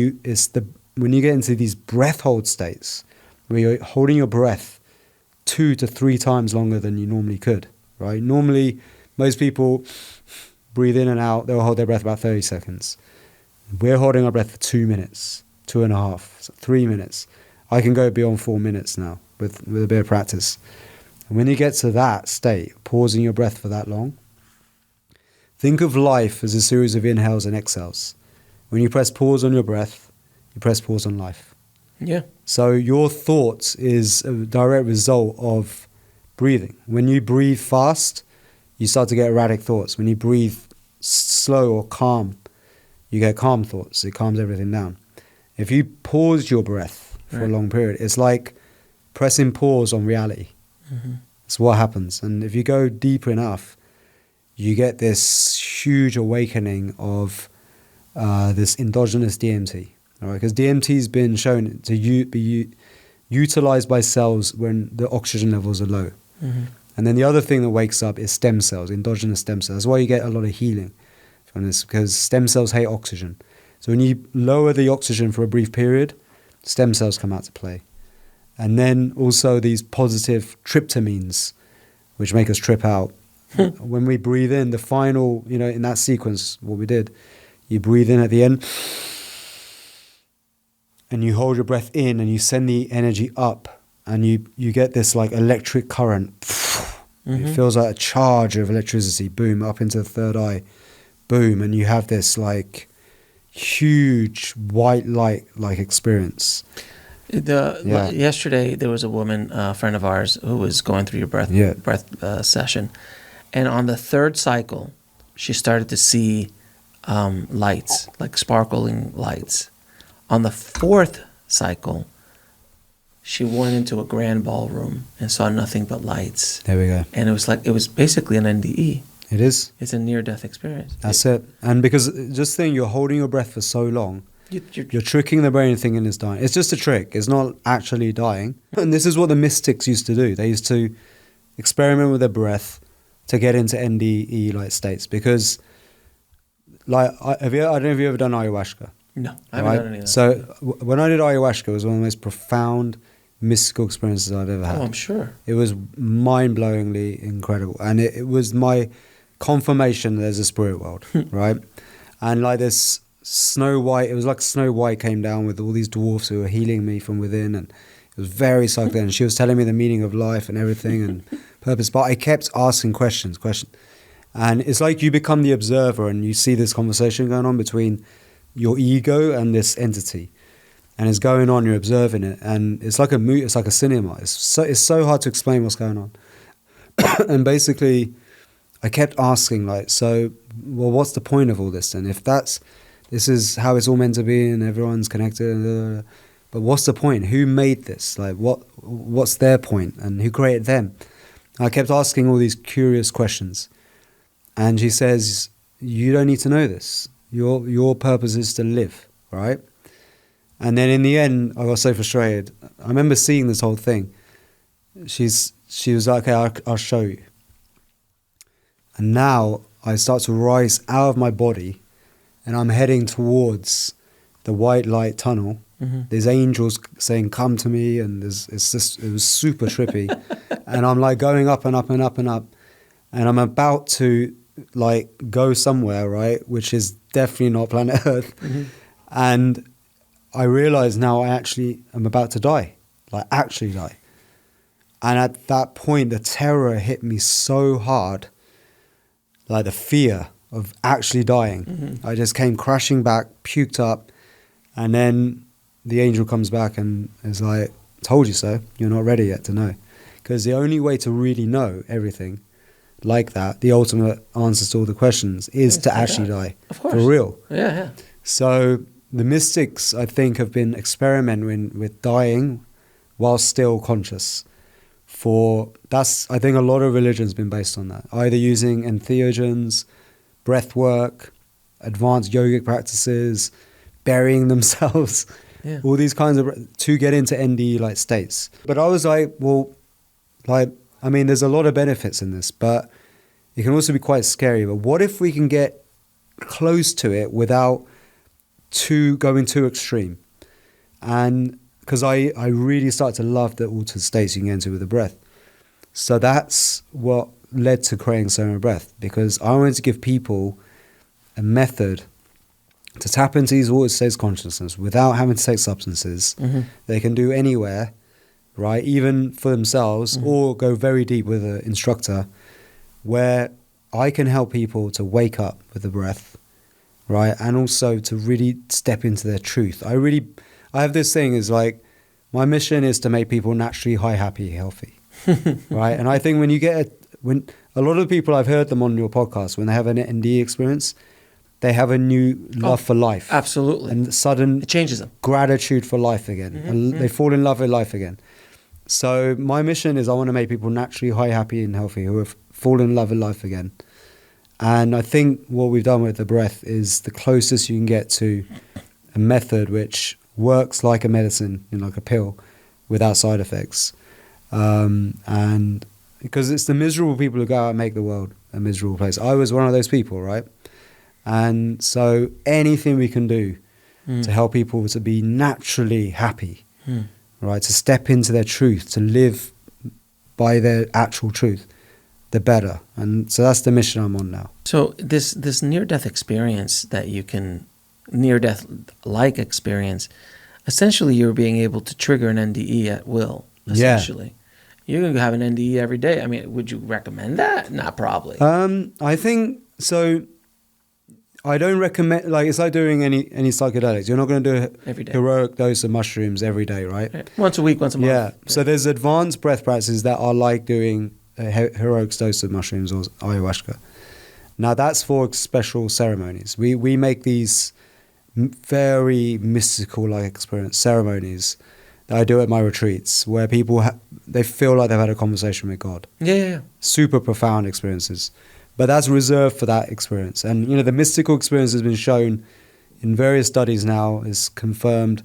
when you get into these breath hold states, where you're holding your breath 2 to 3 times longer than you normally could, right? Normally, most people breathe in and out, they'll hold their breath about 30 seconds. We're holding our breath for 2 minutes, 2.5, so 3 minutes. I can go beyond 4 minutes now with a bit of practice. And when you get to that state, pausing your breath for that long, think of life as a series of inhales and exhales. When you press pause on your breath, you press pause on life. Yeah. So your thoughts is a direct result of breathing. When you breathe fast, you start to get erratic thoughts. When you breathe slow or calm, you get calm thoughts. It calms everything down. If you pause your breath for a long period, it's like pressing pause on reality. That's what happens. And if you go deeper enough, you get this huge awakening of this endogenous DMT. All right, because DMT has been shown to be utilized by cells when the oxygen levels are low. And then the other thing that wakes up is stem cells, endogenous stem cells. That's why you get a lot of healing from this, because stem cells hate oxygen. So when you lower the oxygen for a brief period, stem cells come out to play. And then also these positive tryptamines, which make us trip out. When we breathe in, the final, in that sequence, what we did, you breathe in at the end, and you hold your breath in, and you send the energy up, and you get this like electric current. It feels like a charge of electricity, boom, up into the third eye, boom, and you have this like huge white light like experience. Yesterday there was a woman, a friend of ours, who was going through your breath session, and on the third cycle, she started to see lights, like sparkling lights. On the fourth cycle, she went into a grand ballroom and saw nothing but lights. There we go. And it was basically an NDE. It is. It's a near-death experience. That's it. And because just think, you're holding your breath for so long, you're tricking the brain thinking it's dying. It's just a trick. It's not actually dying. And this is what the mystics used to do. They used to experiment with their breath to get into NDE-like states. Because, I don't know if you've ever done ayahuasca. No, I haven't done any of that. So when I did ayahuasca, it was one of the most profound mystical experiences I've ever had. Oh, I'm sure. It was mind-blowingly incredible. And it was my confirmation that there's a spirit world, right? And like this Snow White, it was like Snow White came down with all these dwarfs who were healing me from within, and it was very psychedelic. And she was telling me the meaning of life and everything and purpose. But I kept asking questions. And it's like you become the observer and you see this conversation going on between your ego and this entity. And it's going on, you're observing it, and it's like it's like a cinema. It's so hard to explain what's going on. And basically, I kept asking, what's the point of all this then? If this is how it's all meant to be, and everyone's connected, but what's the point? Who made this? What's their point, and who created them? I kept asking all these curious questions, and she says, "You don't need to know this. Your purpose is to live, right?" And then in the end, I got so frustrated. I remember seeing this whole thing. She was like, "Okay, I'll show you." And now I start to rise out of my body, and I'm heading towards the white light tunnel. There's angels saying, "Come to me," and it was super trippy. And I'm like going up and up and up and up, and I'm about to go somewhere, right, which is definitely not planet Earth. And I realize now I actually am about to die, actually die. And at that point, the terror hit me so hard, the fear of actually dying. I just came crashing back, puked up, and then the angel comes back and is like, "Told you so, you're not ready yet to know." Because the only way to really know everything like that, the ultimate answers to all the questions, is to actually die. Of course. For real. Yeah. So the mystics, I think, have been experimenting with dying while still conscious. I think a lot of religion's been based on that. Either using entheogens, breath work, advanced yogic practices, burying themselves, all these kinds of, to get into NDE-like states. But I was like, there's a lot of benefits in this, but it can also be quite scary. But what if we can get close to it without going too extreme? And because I really started to love the altered states you can get into with the breath. So that's what led to creating Soma Breath, because I wanted to give people a method to tap into these altered states of consciousness without having to take substances. They can do anywhere, right, even for themselves, or go very deep with an instructor, where I can help people to wake up with the breath, right, and also to really step into their truth. I have this thing is my mission is to make people naturally high, happy, healthy, right? And I think when a lot of people, I've heard them on your podcast, when they have an NDE experience, they have a new love for life. Absolutely. And sudden it changes them. gratitude for life again. And they fall in love with life again. So my mission is I want to make people naturally high, happy and healthy who have fallen in love with life again. And I think what we've done with the breath is the closest you can get to a method which works like a medicine, like a pill, without side effects. And because it's the miserable people who go out and make the world a miserable place. I was one of those people, right? And so anything we can do to help people to be naturally happy, right? To step into their truth, to live by their actual truth, the better. And so that's the mission I'm on now. So this near-death experience that you can, near-death-like experience, essentially you're being able to trigger an NDE at will, essentially. Yeah. You're going to have an NDE every day. I mean, would you recommend that? Not probably. I think, so I don't recommend, like it's like doing any psychedelics. You're not going to do every day. Heroic dose of mushrooms every day, right? Once a week, once a month. Yeah. So there's advanced breath practices that are like doing a heroic dose of mushrooms or ayahuasca. Now that's for special ceremonies. We make these very mystical like experience ceremonies that I do at my retreats where people they feel like they've had a conversation with God. Yeah. Super profound experiences. But that's reserved for that experience. And, the mystical experience has been shown in various studies now, is confirmed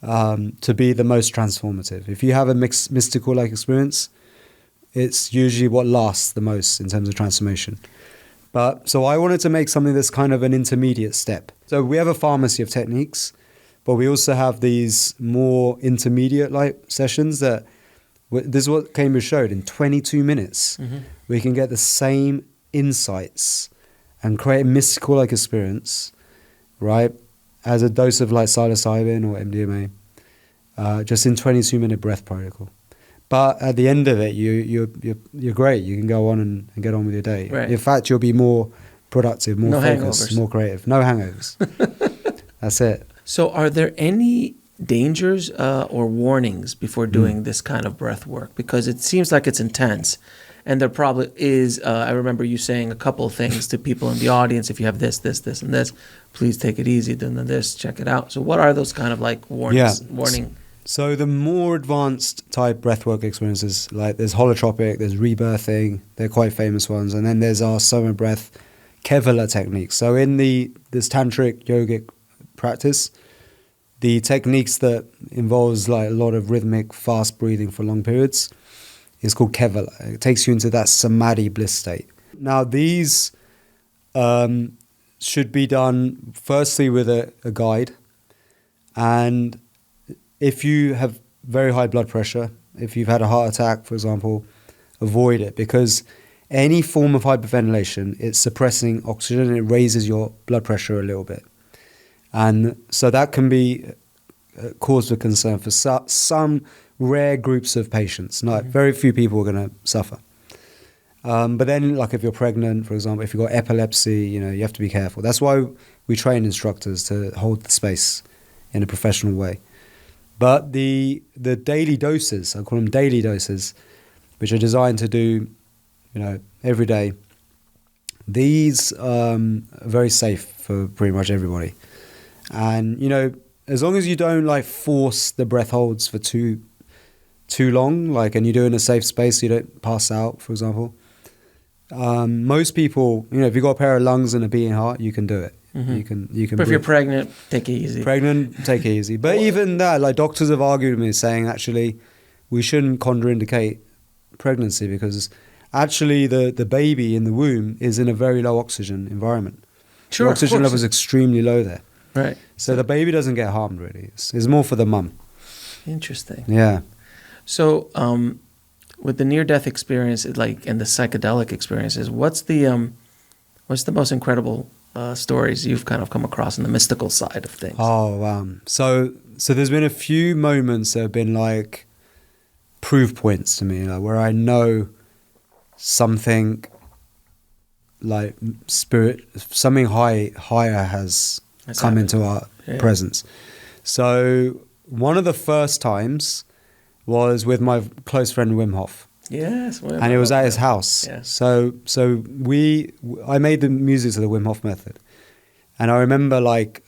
to be the most transformative. If you have a mystical-like experience, it's usually what lasts the most in terms of transformation. So I wanted to make something that's kind of an intermediate step. So we have a pharmacy of techniques, but we also have these more intermediate-like sessions that, this is what Cambridge showed, in 22 minutes, we can get the same insights and create a mystical like experience, right, as a dose of like psilocybin or MDMA, just in 22-minute breath protocol. But at the end of it, you're great. You can go on and get on with your day. Right. In fact, you'll be more productive, more focused, hangovers. More creative. No hangovers. That's it. So are there any dangers or warnings before doing this kind of breath work? Because it seems like it's intense. And there probably is, I remember you saying a couple of things to people in the audience. If you have this, and this, please take it easy. Then this, check it out. So what are those kind of like warnings? Warning. So the more advanced type breathwork experiences, like there's holotropic, there's rebirthing, they're quite famous ones. And then there's our Soma Breath, Kevala techniques. So in this tantric yogic practice, the techniques that involves like a lot of rhythmic, fast breathing for long periods, is called Kevala. It takes you into that samadhi bliss state. Now these should be done firstly with a guide. And if you have very high blood pressure, if you've had a heart attack, for example, avoid it, because any form of hyperventilation, it's suppressing oxygen and it raises your blood pressure a little bit. And so that can be a cause of concern for some rare groups of patients. Not very few people are going to suffer. But then, like if you're pregnant, for example, if you've got epilepsy, you have to be careful. That's why we train instructors to hold the space in a professional way. But the daily doses, I call them daily doses, which are designed to do, every day, these are very safe for pretty much everybody. And, as long as you don't like force the breath holds for too long, and you do it in a safe space, so you don't pass out, for example. Most people, if you've got a pair of lungs and a beating heart, you can do it. You can. But if you're pregnant, take it easy. Pregnant, take it easy. But even that, like doctors have argued with me saying actually we shouldn't contraindicate pregnancy because actually the baby in the womb is in a very low oxygen environment. Sure, the oxygen level is extremely low there. Right. So the baby doesn't get harmed really. It's more for the mum. Interesting. Yeah. So with the near-death experience, and the psychedelic experiences, what's the most incredible stories you've kind of come across on the mystical side of things? So there's been a few moments that have been like proof points to me, where I know something like spirit, something higher has come into our presence. So one of the first times was with my close friend Wim Hof. Yes, and it was at his house. Yeah. So I made the music to the Wim Hof method, And I remember like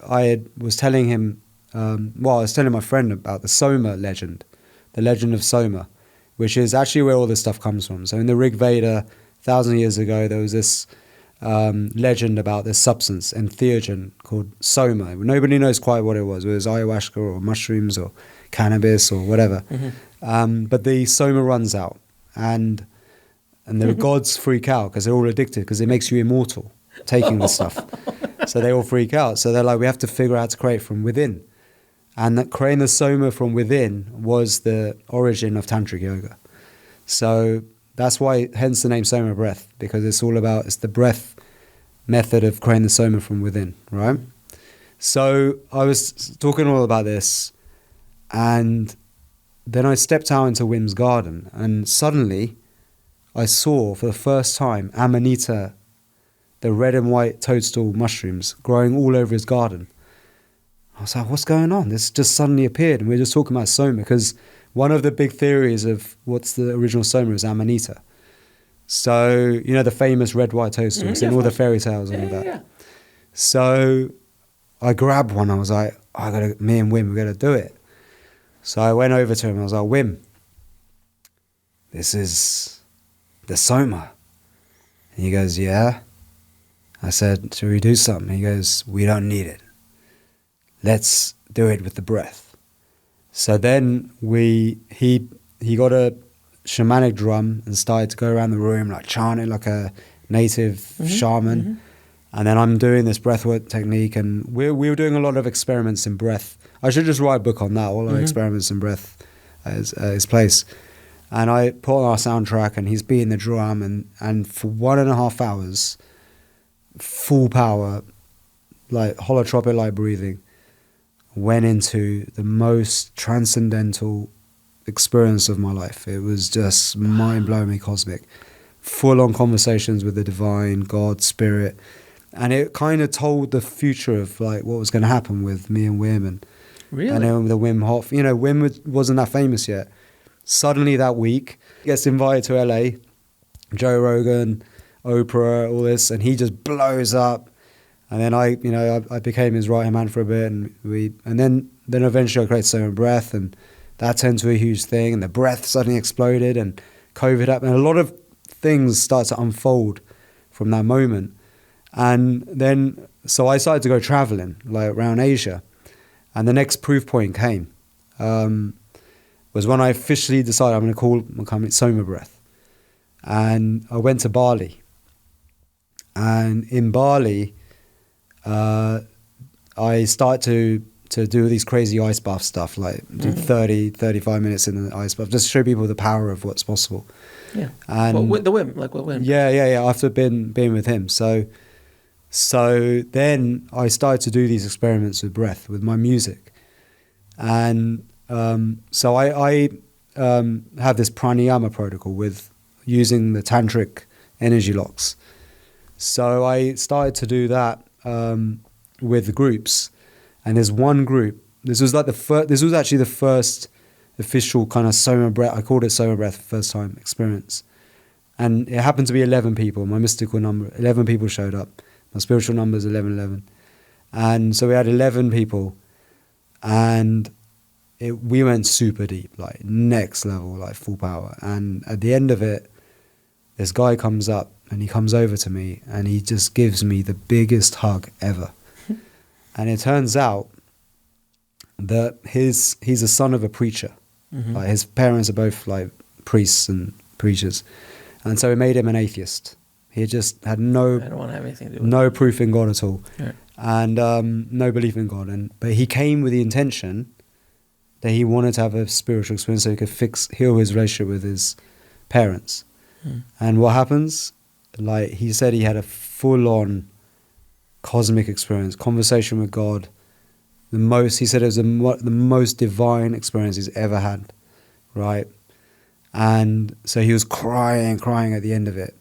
was telling him, I was telling my friend about the Soma legend, the legend of Soma, which is actually where all this stuff comes from. So in the Rig Veda, 1,000 years ago, there was this legend about this substance, entheogen, called Soma. Nobody knows quite what it was. It was ayahuasca or mushrooms or cannabis or whatever. But the Soma runs out, and the gods freak out because they're all addicted, because it makes you immortal, taking this stuff. So they all freak out. So they're like, we have to figure out how to create from within. And that creating the Soma from within was the origin of Tantric Yoga. So that's why, hence the name Soma Breath, because it's the breath method of creating the Soma from within, right? So I was talking all about this, and then I stepped out into Wim's garden, and suddenly I saw for the first time Amanita, the red and white toadstool mushrooms, growing all over his garden. I was like, what's going on? This just suddenly appeared, and we were just talking about Soma, because one of the big theories of what's the original Soma is Amanita. So, you know, the famous red, white toadstools in all the fairy tales and all that. Yeah. So I grabbed one. I was like, me and Wim, we got to do it. So I went over to him. I was like, Wim, this is the Soma. And he goes, yeah. I said, should we do something? He goes, we don't need it. Let's do it with the breath. So then he got a shamanic drum and started to go around the room like chanting like a native shaman. And then I'm doing this breathwork technique, and we were doing a lot of experiments in breath. I should just write a book on that, all our experiments in breath at his place. And I put on our soundtrack, and he's beating the drum, and for 1.5 hours, full power, like holotropic light breathing, went into the most transcendental experience of my life. It was just mind-blowingly cosmic. Full-on conversations with the divine, God, spirit. And it kind of told the future of like what was going to happen with me and Wim. And then the Wim Hof. You know, Wim wasn't that famous yet. Suddenly that week, he gets invited to LA, Joe Rogan, Oprah, all this, and he just blows up. And then I became his right hand man for a bit, and then eventually I created Soma Breath, and that turned to a huge thing, and the breath suddenly exploded, and COVID happened, and a lot of things start to unfold from that moment. And then, so I started to go traveling, like around Asia, and the next proof point came, was when I officially decided I'm going to call my company Soma Breath. And I went to Bali, and in Bali, I started to do these crazy ice bath stuff, like do 35 minutes in the ice bath, just to show people the power of what's possible. Yeah. And with the Wim, like what Wim? Yeah. After being with him. So then I started to do these experiments with breath, with my music. And so I have this pranayama protocol with using the tantric energy locks. So I started to do that with the groups, and there's one group. This was actually the first official kind of Soma Breath. I called it Soma Breath first time experience, and it happened to be 11 people. My mystical number, 11 people showed up. My spiritual number is 1111, and so we had 11 people, and we went super deep, like next level, like full power. And at the end of it, this guy comes up. And he comes over to me, and he just gives me the biggest hug ever. And it turns out that he's a son of a preacher. Like his parents are both like priests and preachers, and so it made him an atheist. He just had I don't want to have anything to do with no proof in God at all, and no belief in God. But he came with the intention that he wanted to have a spiritual experience so he could heal his relationship with his parents. And what happens? Like he said, he had a full-on cosmic experience, conversation with God. He said it was the most divine experience he's ever had, right? And so he was crying at the end of it.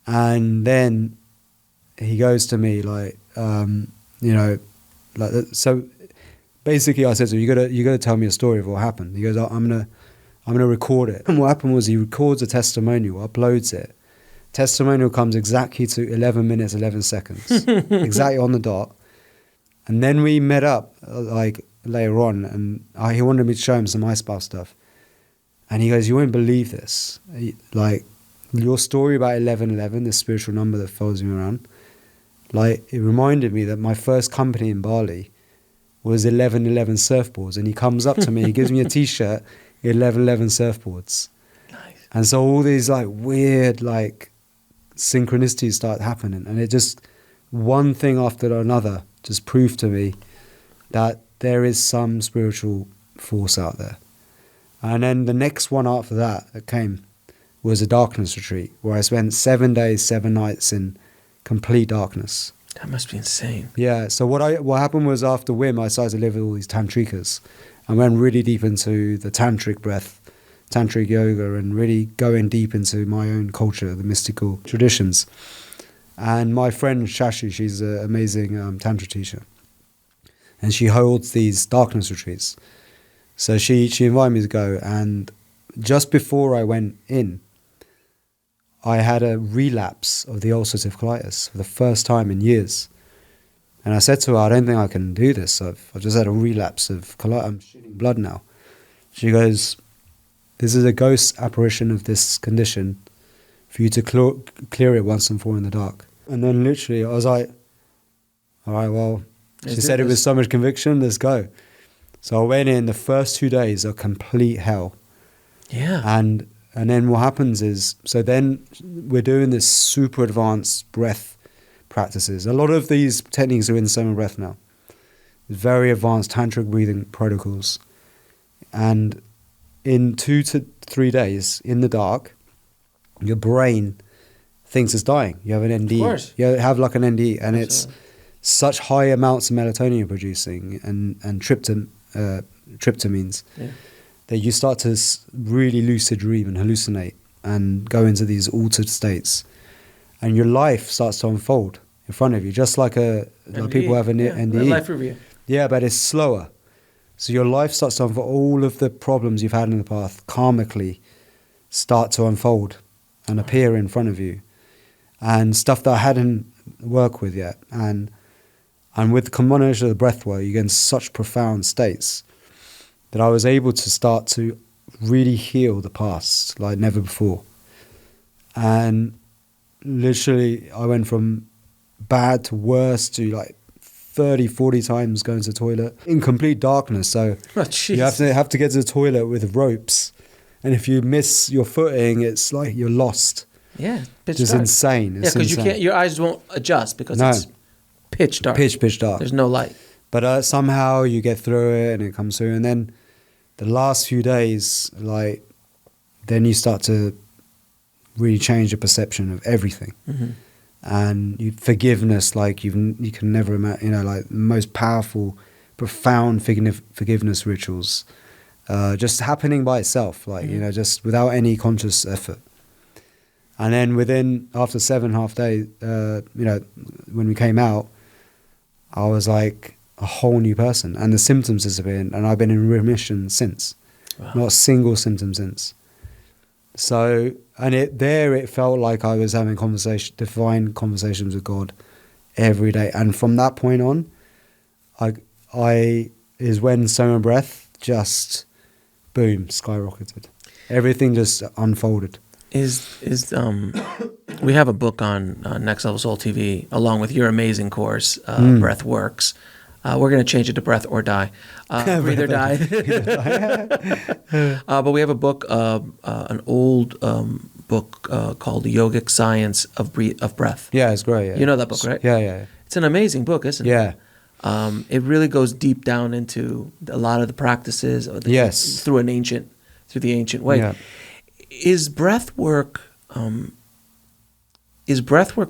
And then he goes to me like, so basically I said to him, you gotta tell me a story of what happened. He goes, I'm gonna record it. And what happened was he records a testimonial, uploads it, testimonial comes exactly to 11 minutes, 11 seconds, exactly on the dot. And then we met up like later on, and he wanted me to show him some ice bath stuff. And he goes, "You won't believe this. Like, your story about 1111, this spiritual number that follows me around, like, it reminded me that my first company in Bali was 1111 surfboards." And he comes up to me, he gives me a t-shirt, 1111 surfboards. Nice. And so all these like weird like synchronicities start happening, and it just, one thing after another just proved to me that there is some spiritual force out there. And then the next one after that came was a darkness retreat where I spent 7 days, 7 nights in complete darkness. That must be insane. Yeah. So what happened was, after Wim, I started to live with all these tantrikas and went really deep into the tantric breath, tantric yoga, and really going deep into my own culture, the mystical traditions. And my friend Shashi, she's an amazing tantra teacher, and she holds these darkness retreats. So she invited me to go, and just before I went in, I had a relapse of the ulcerative colitis for the first time in years. And I said to her, "I don't think I can do this. I've just had a relapse of colitis. I'm shitting blood now." She goes, "This is a ghost apparition of this condition for you to clear it once and for all in the dark." And then literally I was like, "All right, well," she said it with so much conviction, "let's go." So I went in. The first 2 days are complete hell. Yeah. And then what happens is, so then we're doing this super advanced breath practices. A lot of these techniques are in Soma Breath now. Very advanced tantric breathing protocols. And in 2 to 3 days in the dark, your brain thinks it's dying. You have an NDE. Of course. You have like an NDE, and it's such high amounts of melatonin you're producing and tryptamines, that you start to really lucid dream and hallucinate and go into these altered states, and your life starts to unfold in front of you, just like like people have an NDE. Life review. Yeah, but it's slower. So your life starts to unfold. All of the problems you've had in the past karmically start to unfold and appear in front of you, and stuff that I hadn't worked with yet. And with the combination of the breath work, you get in such profound states that I was able to start to really heal the past like never before. And literally I went from bad to worse to like 30, 40 times going to the toilet in complete darkness. So you have to get to the toilet with ropes. And if you miss your footing, it's like you're lost. Yeah. Just dark. Insane. Yeah, because your eyes won't adjust because it's pitch dark. Pitch dark. There's no light. But somehow you get through it and it comes through. And then the last few days, like, then you start to really change your perception of everything. Mm-hmm. And forgiveness, like you can never imagine, like the most powerful, profound forgiveness rituals, just happening by itself, like, mm-hmm. Just without any conscious effort. And then after 7.5 days, when we came out, I was like a whole new person, and the symptoms disappeared, and I've been in remission since. Wow. Not a single symptom since. So, and it felt like I was having divine conversations with God every day. And from that point on, I is when Soma Breath just, boom, skyrocketed. Everything just unfolded. We have a book on Next Level Soul TV, along with your amazing course, BreathWORKS. We're going to change it to Breath or Die. Breathe or Die. But we have a book, an old book called The Yogic Science of Breath. Yeah, it's great. Yeah. You know that book, right? Yeah. It's an amazing book, isn't it? Yeah. It really goes deep down into a lot of the practices through the ancient way. Yeah. Is breathwork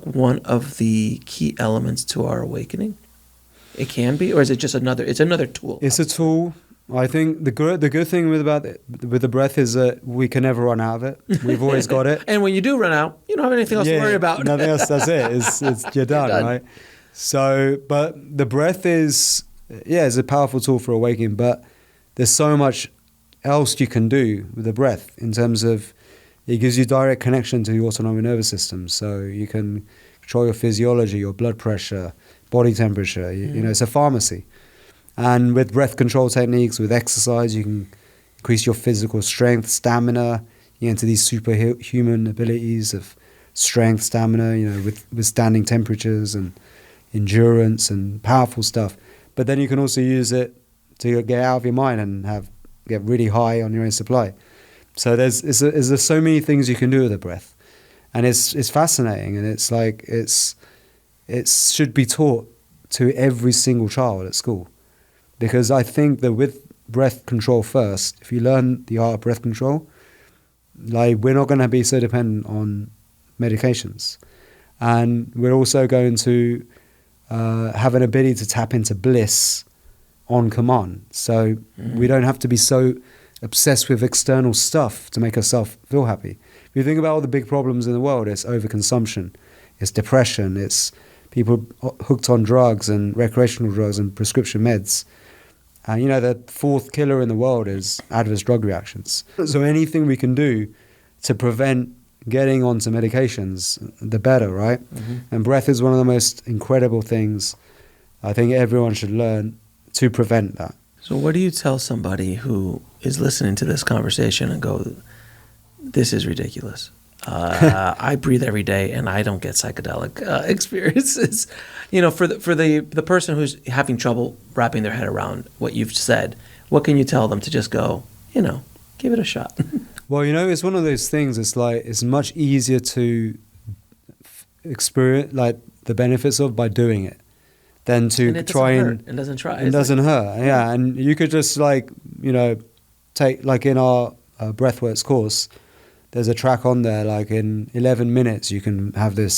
one of the key elements to our awakening? It can be, or is it just another tool? It's a tool. I think the good thing with the breath is that we can never run out of it. We've always got it. And when you do run out, you don't have anything else to worry about. Nothing else. That's it. You're done, right? So, but the breath is a powerful tool for awakening. But there's so much else you can do with the breath in terms of It gives you direct connection to the autonomic nervous system, so you can control your physiology, your blood pressure, body temperature. You know, it's a pharmacy. And with breath control techniques, with exercise, you can increase your physical strength, stamina. You get into these superhuman abilities of strength, stamina, you know, with withstanding temperatures and endurance and powerful stuff. But then you can also use it to get out of your mind and get really high on your own supply. So there's so many things you can do with the breath, and it's fascinating, and it's like it should be taught to every single child at school, because I think that with breath control first, if you learn the art of breath control, like we're not going to be so dependent on medications, and we're also going to have an ability to tap into bliss on command. So we don't have to be so obsessed with external stuff to make ourselves feel happy. If you think about all the big problems in the world, it's overconsumption, it's depression, it's people hooked on drugs and recreational drugs and prescription meds. And you know, the fourth killer in the world is adverse drug reactions. So anything we can do to prevent getting onto medications, the better, right? And breath is one of the most incredible things I think everyone should learn to prevent that. So what do you tell somebody who is listening to this conversation and go, this is ridiculous? I breathe every day and I don't get psychedelic experiences. You know, for the person who's having trouble wrapping their head around what you've said, what can you tell them to just go, you know, give it a shot? Well, you know, it's one of those things. It's like it's much easier to experience like the benefits of by doing it than to try and it doesn't try. It doesn't hurt. Yeah, and you could just like, you know, take like in our BreathWORKS course, there's a track on there like in 11 minutes you can have the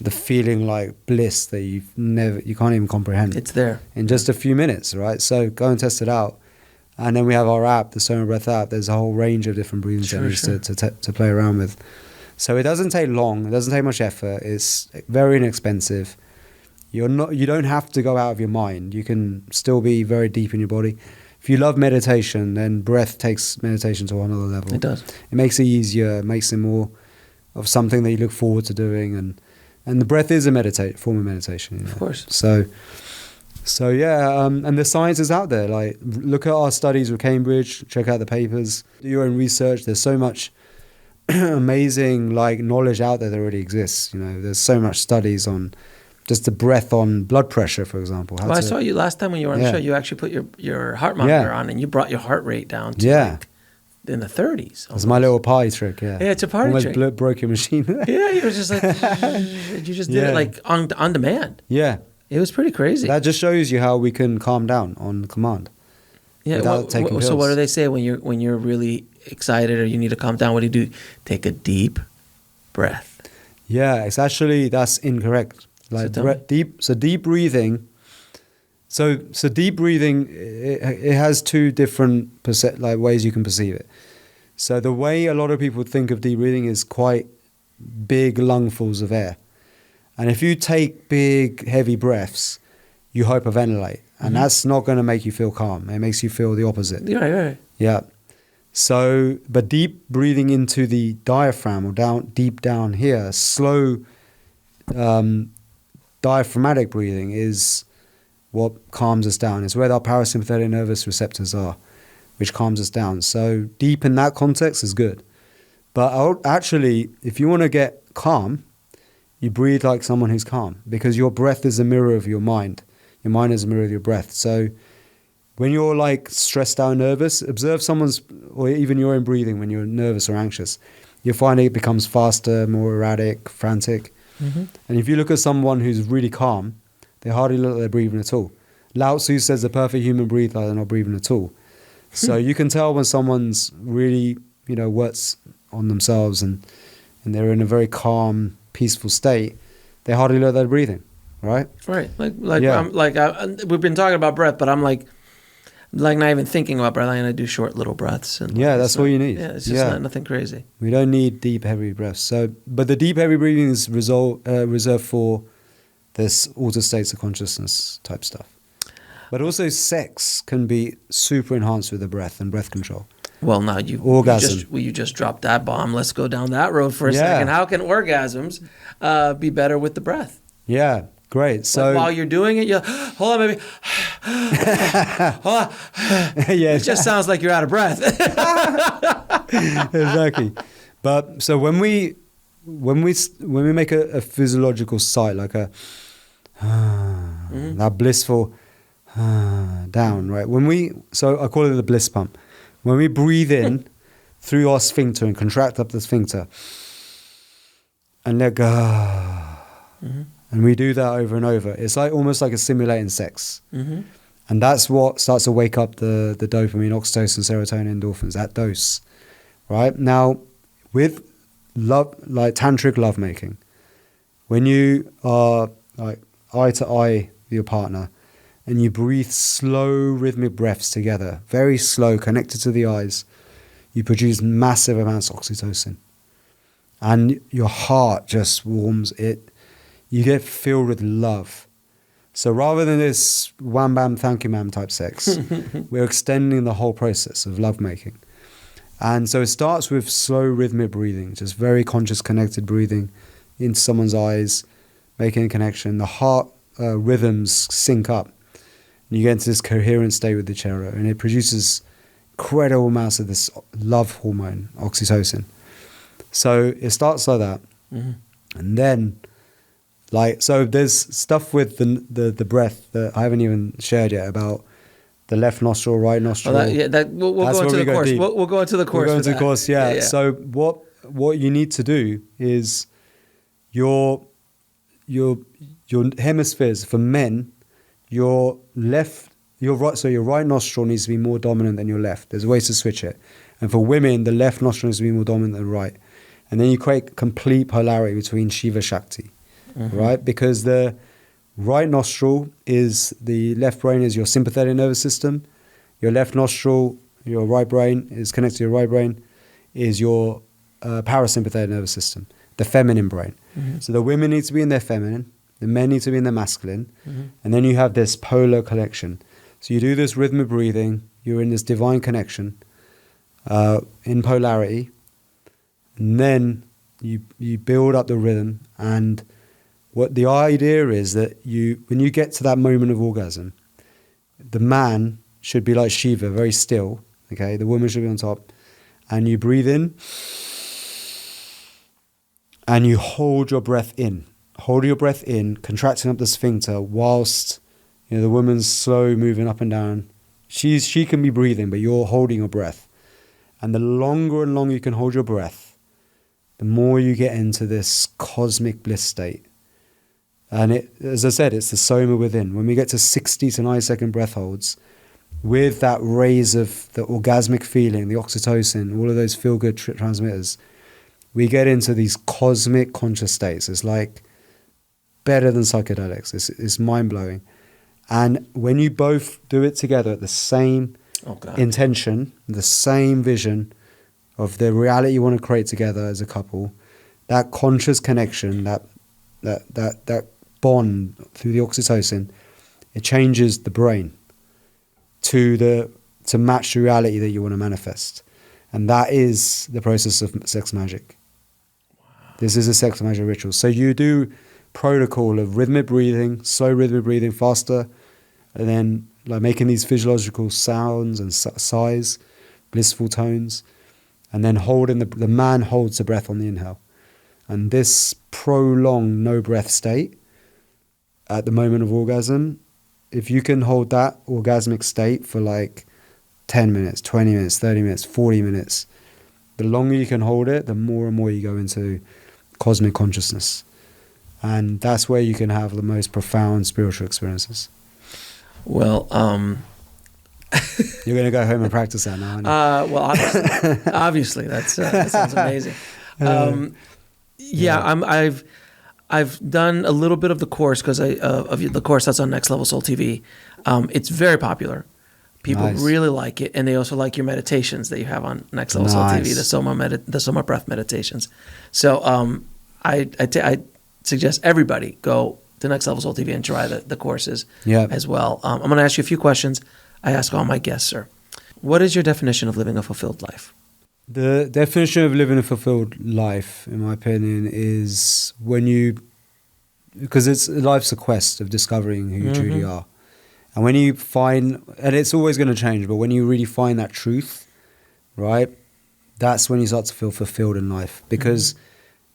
feeling like bliss that you can't even comprehend. It's there in just a few minutes, right? So go and test it out. And then we have our app, the Soma Breath app. There's a whole range of different breathing techniques to play around with. So it doesn't take long. It doesn't take much effort. It's very inexpensive. You don't have to go out of your mind. You can still be very deep in your body. If you love meditation, then breath takes meditation to another level. It does. It makes it easier. It makes it more of something that you look forward to doing. And the breath is a form of meditation. You know? Of course. So yeah, and the science is out there. Like, look at our studies with Cambridge. Check out the papers. Do your own research. There's so much amazing like knowledge out there that already exists. You know, there's so much studies on just the breath on blood pressure, for example. Well, I saw you last time when you were on the show. You actually put your heart monitor on, and you brought your heart rate down to like in the 30s. It's my little party trick. Yeah, it's a party trick. Almost broke your machine. Yeah, you were just like you just did it like on demand. Yeah, it was pretty crazy. That just shows you how we can calm down on command. Yeah. Without taking pills. So what do they say when you're really excited or you need to calm down? What do you do? Take a deep breath. Yeah, that's incorrect. Like deep breathing. So deep breathing, it has two different ways you can perceive it. So the way a lot of people think of deep breathing is quite big lungfuls of air, and if you take big heavy breaths, you hyperventilate, and that's not going to make you feel calm. It makes you feel the opposite. Right. Yeah. So, but deep breathing into the diaphragm or deep down here, slow. Diaphragmatic breathing is what calms us down. It's where our parasympathetic nervous receptors are, which calms us down. So deep in that context is good. But actually, if you want to get calm, you breathe like someone who's calm, because your breath is a mirror of your mind. Your mind is a mirror of your breath. So when you're like stressed out, nervous, observe or even your own breathing when you're nervous or anxious. You'll find it becomes faster, more erratic, frantic. And if you look at someone who's really calm, they hardly look like they're breathing at all. Lao Tzu says the perfect human breathe like they're not breathing at all. So you can tell when someone's really, you know, works on themselves and they're in a very calm, peaceful state, they hardly look like they're breathing, right? Right. We've been talking about breath, but I'm like not even thinking about breath. I'm going to do short little breaths. And that's all you need. Yeah, it's just nothing crazy. We don't need deep, heavy breaths. But the deep, heavy breathing is reserved for this altered states of consciousness type stuff. But also sex can be super enhanced with the breath and breath control. Well, now orgasm. you just dropped that bomb. Let's go down that road for a second. How can orgasms be better with the breath? Yeah, great. So like while you're doing it, you're hold on, baby. Hold on. Yeah, it just sounds like you're out of breath. Exactly. But so when we make a physiological sight, like a that blissful down, right? So I call it the bliss pump. When we breathe in through our sphincter and contract up the sphincter and let go, and we do that over and over, it's like almost like a simulating sex. And that's what starts to wake up the dopamine, oxytocin, serotonin, endorphins, that dose, right? Now, with love, like tantric lovemaking, when you are like eye to eye with your partner and you breathe slow rhythmic breaths together, very slow, connected to the eyes, you produce massive amounts of oxytocin. And your heart just warms it. You get filled with love. So rather than this wham bam thank you ma'am type sex, we're extending the whole process of lovemaking. And so it starts with slow rhythmic breathing, just very conscious connected breathing into someone's eyes, making a connection. The heart rhythms sync up. And you get into this coherent state with the cello, and it produces incredible amounts of this love hormone, oxytocin. So it starts like that. And then, so there's stuff with the breath that I haven't even shared yet about the left nostril, right nostril. We'll go into the course. We'll go into the course. We'll go into the course, yeah. So what you need to do is your hemispheres for men, your right nostril needs to be more dominant than your left. There's ways to switch it. And for women, the left nostril needs to be more dominant than right. And then you create complete polarity between Shiva Shakti, right? Because the right nostril is the left brain is your sympathetic nervous system. Your left nostril, your right brain is connected to your right brain, is your parasympathetic nervous system, the feminine brain. So the women need to be in their feminine, the men need to be in their masculine, and then you have this polar connection. So you do this rhythmic breathing, you're in this divine connection, in polarity, and then you build up the rhythm. And what the idea is that when you get to that moment of orgasm, the man should be like Shiva, very still, okay? The woman should be on top. And you breathe in, and you hold your breath in. Hold your breath in, contracting up the sphincter whilst the woman's slow moving up and down. She can be breathing, but you're holding your breath. And the longer and longer you can hold your breath, the more you get into this cosmic bliss state. And as I said, it's the soma within. When we get to 60 to 90 second breath holds, with that raise of the orgasmic feeling, the oxytocin, all of those feel-good transmitters, we get into these cosmic conscious states. It's like better than psychedelics. It's mind-blowing. And when you both do it together at the same intention, the same vision of the reality you want to create together as a couple, that conscious connection, that bond through the oxytocin, it changes the brain to match the reality that you want to manifest. And that is the process of sex magic. Wow. This is a sex magic ritual. So you do protocol of rhythmic breathing, slow rhythmic breathing, faster, and then like making these physiological sounds and sighs, blissful tones, and then holding the man holds the breath on the inhale. And this prolonged no breath state at the moment of orgasm, if you can hold that orgasmic state for like 10 minutes, 20 minutes, 30 minutes, 40 minutes, the longer you can hold it, the more and more you go into cosmic consciousness. And that's where you can have the most profound spiritual experiences. Well, you're going to go home and practice that now, aren't you? Well, obviously that sounds amazing. I've done a little bit of the course because of the course that's on Next Level Soul TV. It's very popular. People really like it, and they also like your meditations that you have on Next Level Soul TV, the Soma Breath meditations. So I suggest everybody go to Next Level Soul TV and try the courses as well. I'm going to ask you a few questions I ask all my guests, sir. What is your definition of living a fulfilled life? The definition of living a fulfilled life, in my opinion, is when you, because life's a quest of discovering who you truly are. And when you find, and it's always going to change, but when you really find that truth, right, that's when you start to feel fulfilled in life, because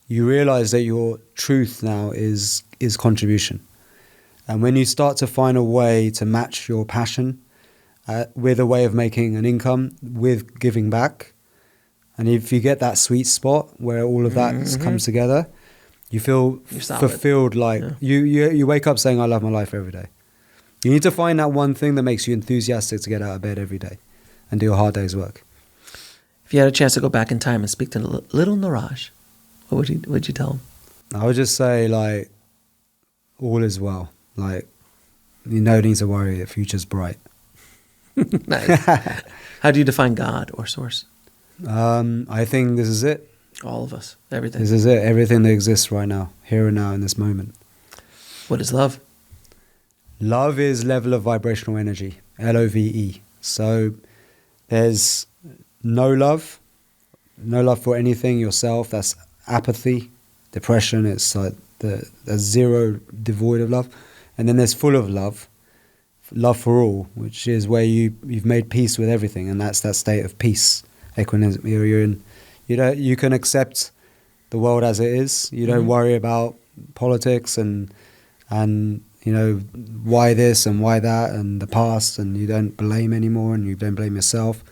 you realize that your truth now is contribution. And when you start to find a way to match your passion with a way of making an income, with giving back, and if you get that sweet spot where all of that comes together, you feel fulfilled. Like you wake up saying, I love my life every day. You need to find that one thing that makes you enthusiastic to get out of bed every day and do a hard day's work. If you had a chance to go back in time and speak to little Niraj, what would you tell him? I would just say, like, all is well. Like, you no need to worry, the future's bright. Nice. How do you define God or source? I think this is it. All of us, everything. This is it, everything that exists right now, here and now in this moment. What is love? Love is level of vibrational energy, LOVE. So there's no love for anything, yourself, that's apathy, depression, it's like there's zero, devoid of love. And then there's full of love for all, which is where you've made peace with everything, and that's that state of peace, equanimity. You can accept the world as it is. You don't worry about politics and why this and why that and the past, and you don't blame anymore, and you don't blame yourself.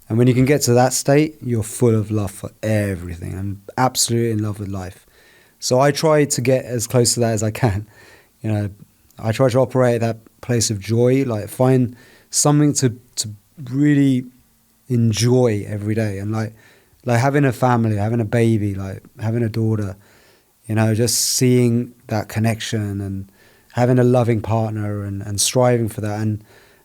And when you can get to that state, you're full of love for everything and absolutely in love with life. So I try to get as close to that as I can. I try to operate at that place of joy, like find something to really enjoy every day. And like having a family, having a baby, like having a daughter, just seeing that connection and having a loving partner and striving for that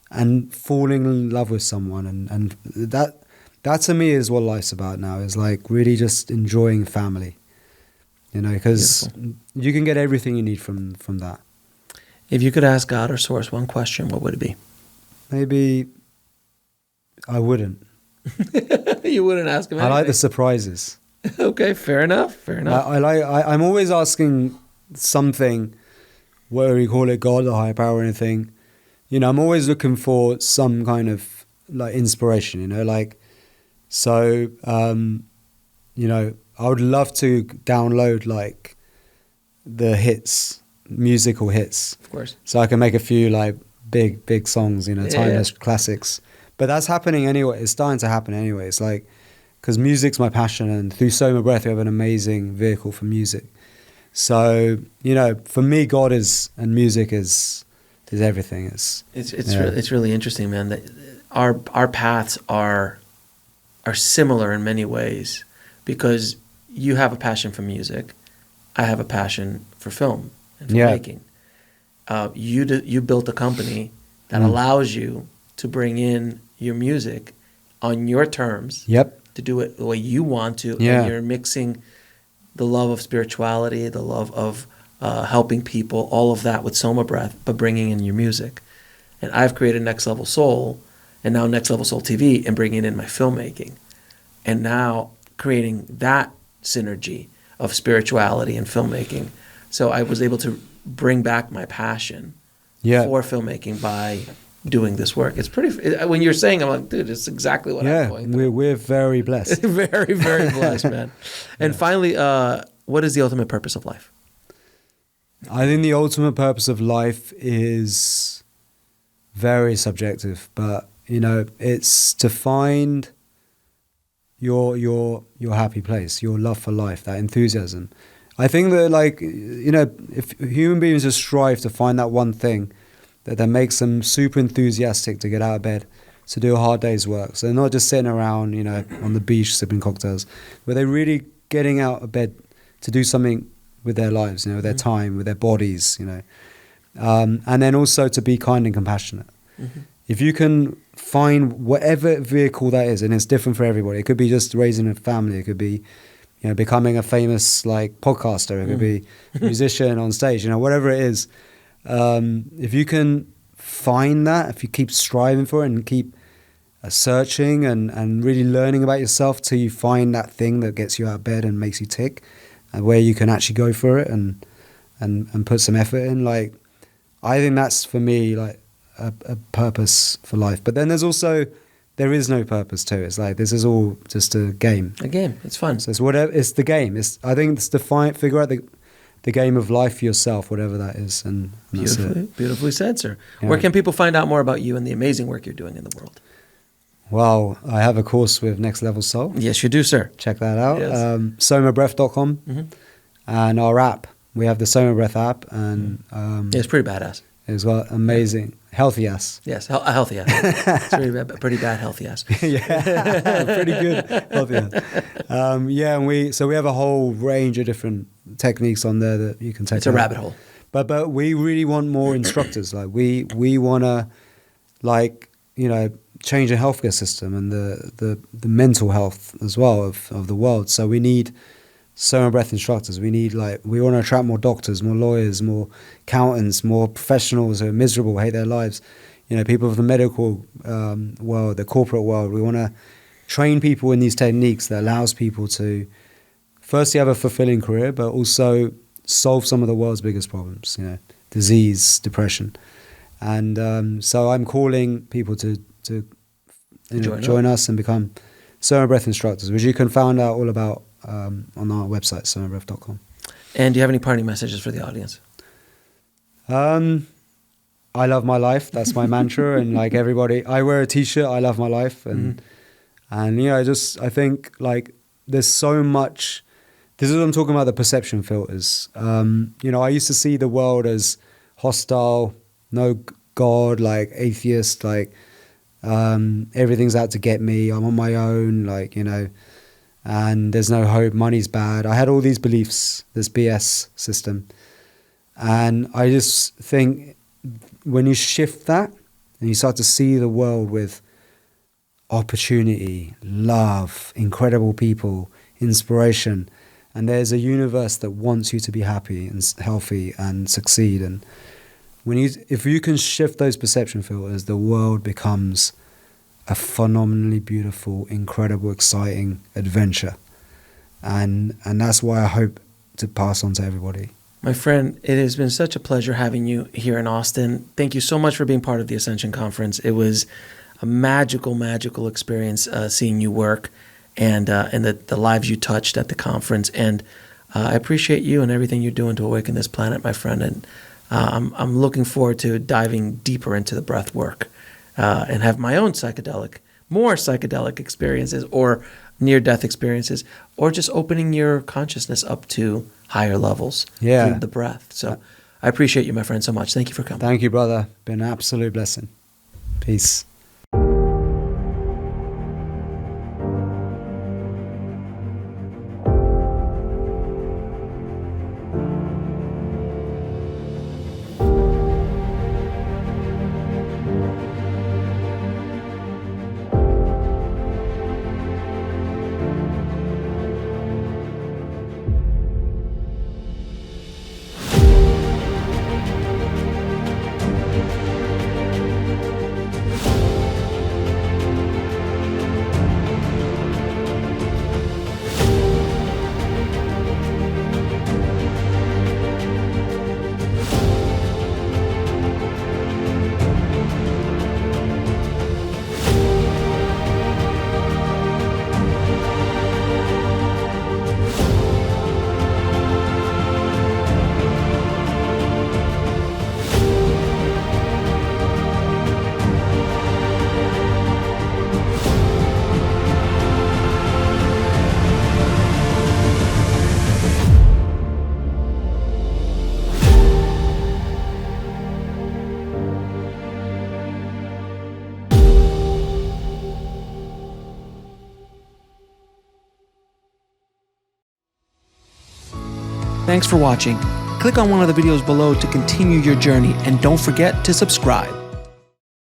and falling in love with someone. And that to me is what life's about now, is like really just enjoying family, because you can get everything you need from that. If you could ask God or source one question, what would it be? Maybe I wouldn't. You wouldn't ask him anything? I like the surprises. Okay, fair enough. I'm always asking something, whether you call it God or higher power or anything. I'm always looking for some kind of like inspiration, So, I would love to download like the hits, musical hits. Of course. So I can make a few like big songs, timeless classics. But that's happening anyway. It's starting to happen anyway. It's like, because music's my passion, and through Soma Breath we have an amazing vehicle for music. So, for me, God and music is everything. It's really interesting, man, that our paths are similar in many ways, because you have a passion for music, I have a passion for film and filmmaking. You built a company that allows you to bring in your music on your terms. Yep. To do it the way you want to. Yeah. And you're mixing the love of spirituality, the love of helping people, all of that with Soma Breath, but bringing in your music. And I've created Next Level Soul, and now Next Level Soul TV, and bringing in my filmmaking. And now creating that synergy of spirituality and filmmaking. So I was able to bring back my passion for filmmaking by doing this work. It's pretty, when you're saying, I'm like, dude, it's exactly what I'm going through. We're very blessed. Very, very blessed, man. And finally, what is the ultimate purpose of life? I think the ultimate purpose of life is very subjective, but it's to find your happy place, your love for life, that enthusiasm. I think that if human beings just strive to find that one thing that makes them super enthusiastic to get out of bed, to do a hard day's work. So they're not just sitting around, on the beach sipping cocktails, but they're really getting out of bed to do something with their lives, with their time, with their bodies, and then also to be kind and compassionate. Mm-hmm. If you can find whatever vehicle that is, and it's different for everybody. It could be just raising a family. It could be, becoming a famous podcaster. It could be a musician on stage. Whatever it is. If you can find that, if you keep striving for it and keep searching and really learning about yourself till you find that thing that gets you out of bed and makes you tick, and where you can actually go for it and put some effort in. Like, I think that's for me like a purpose for life. But then there is no purpose to it. It's like, this is all just a game. A game. It's fun. So it's whatever. It's the game. I think it's figure out the game of life for yourself, whatever that is. And Beautifully said, sir. Yeah. Where can people find out more about you and the amazing work you're doing in the world? Well, I have a course with Next Level Soul. Yes, you do, sir. Check that out. Yes. SomaBreath.com. Mm-hmm. And our app. We have the Soma Breath app, and Yeah, it's pretty badass. it's got amazing healthy ass. Yes, a healthy ass. It's pretty bad healthy ass. Yeah, pretty good healthy ass. Yeah, and we have a whole range of different techniques on there that you can take. It's a rabbit hole. But we really want more instructors. Like we want to, like, you know, change the healthcare system and the mental health as well of the world. So we need Soma Breath instructors. We want to attract more doctors, more lawyers, more accountants, more professionals who are miserable, hate their lives. You know, people of the medical world, the corporate world. We want to train people in these techniques that allows people to firstly have a fulfilling career, but also solve some of the world's biggest problems, you know, disease, depression. And so I'm calling people to join us and become Soma Breath instructors, which you can find out all about on our website, somabreath.com. And do you have any parting messages for the audience? I love my life. That's my mantra. And like everybody, I wear a t-shirt, I love my life. And you know, I think like there's so much. This is what I'm talking about, the perception filters. You know, I used to see the world as hostile, no God, like atheist, like everything's out to get me. I'm on my own, like, you know, and there's no hope, money's bad. I had all these beliefs, this BS system. And I just think when you shift that and you start to see the world with opportunity, love, incredible people, inspiration, and there's a universe that wants you to be happy and healthy and succeed. And if you can shift those perception filters, the world becomes a phenomenally beautiful, incredible, exciting adventure. And that's why I hope to pass on to everybody. My friend, it has been such a pleasure having you here in Austin. Thank you so much for being part of the Ascension Conference. It was a magical, magical experience seeing you work and the lives you touched at the conference. And I appreciate you and everything you're doing to awaken this planet, my friend. And I'm looking forward to diving deeper into the breath work and have my own more psychedelic experiences or near-death experiences, or just opening your consciousness up to higher levels through the breath. So I appreciate you, my friend, so much. Thank you for coming. Thank you, brother. Been an absolute blessing. Peace. Thanks for watching. Click on one of the videos below to continue your journey, and don't forget to subscribe.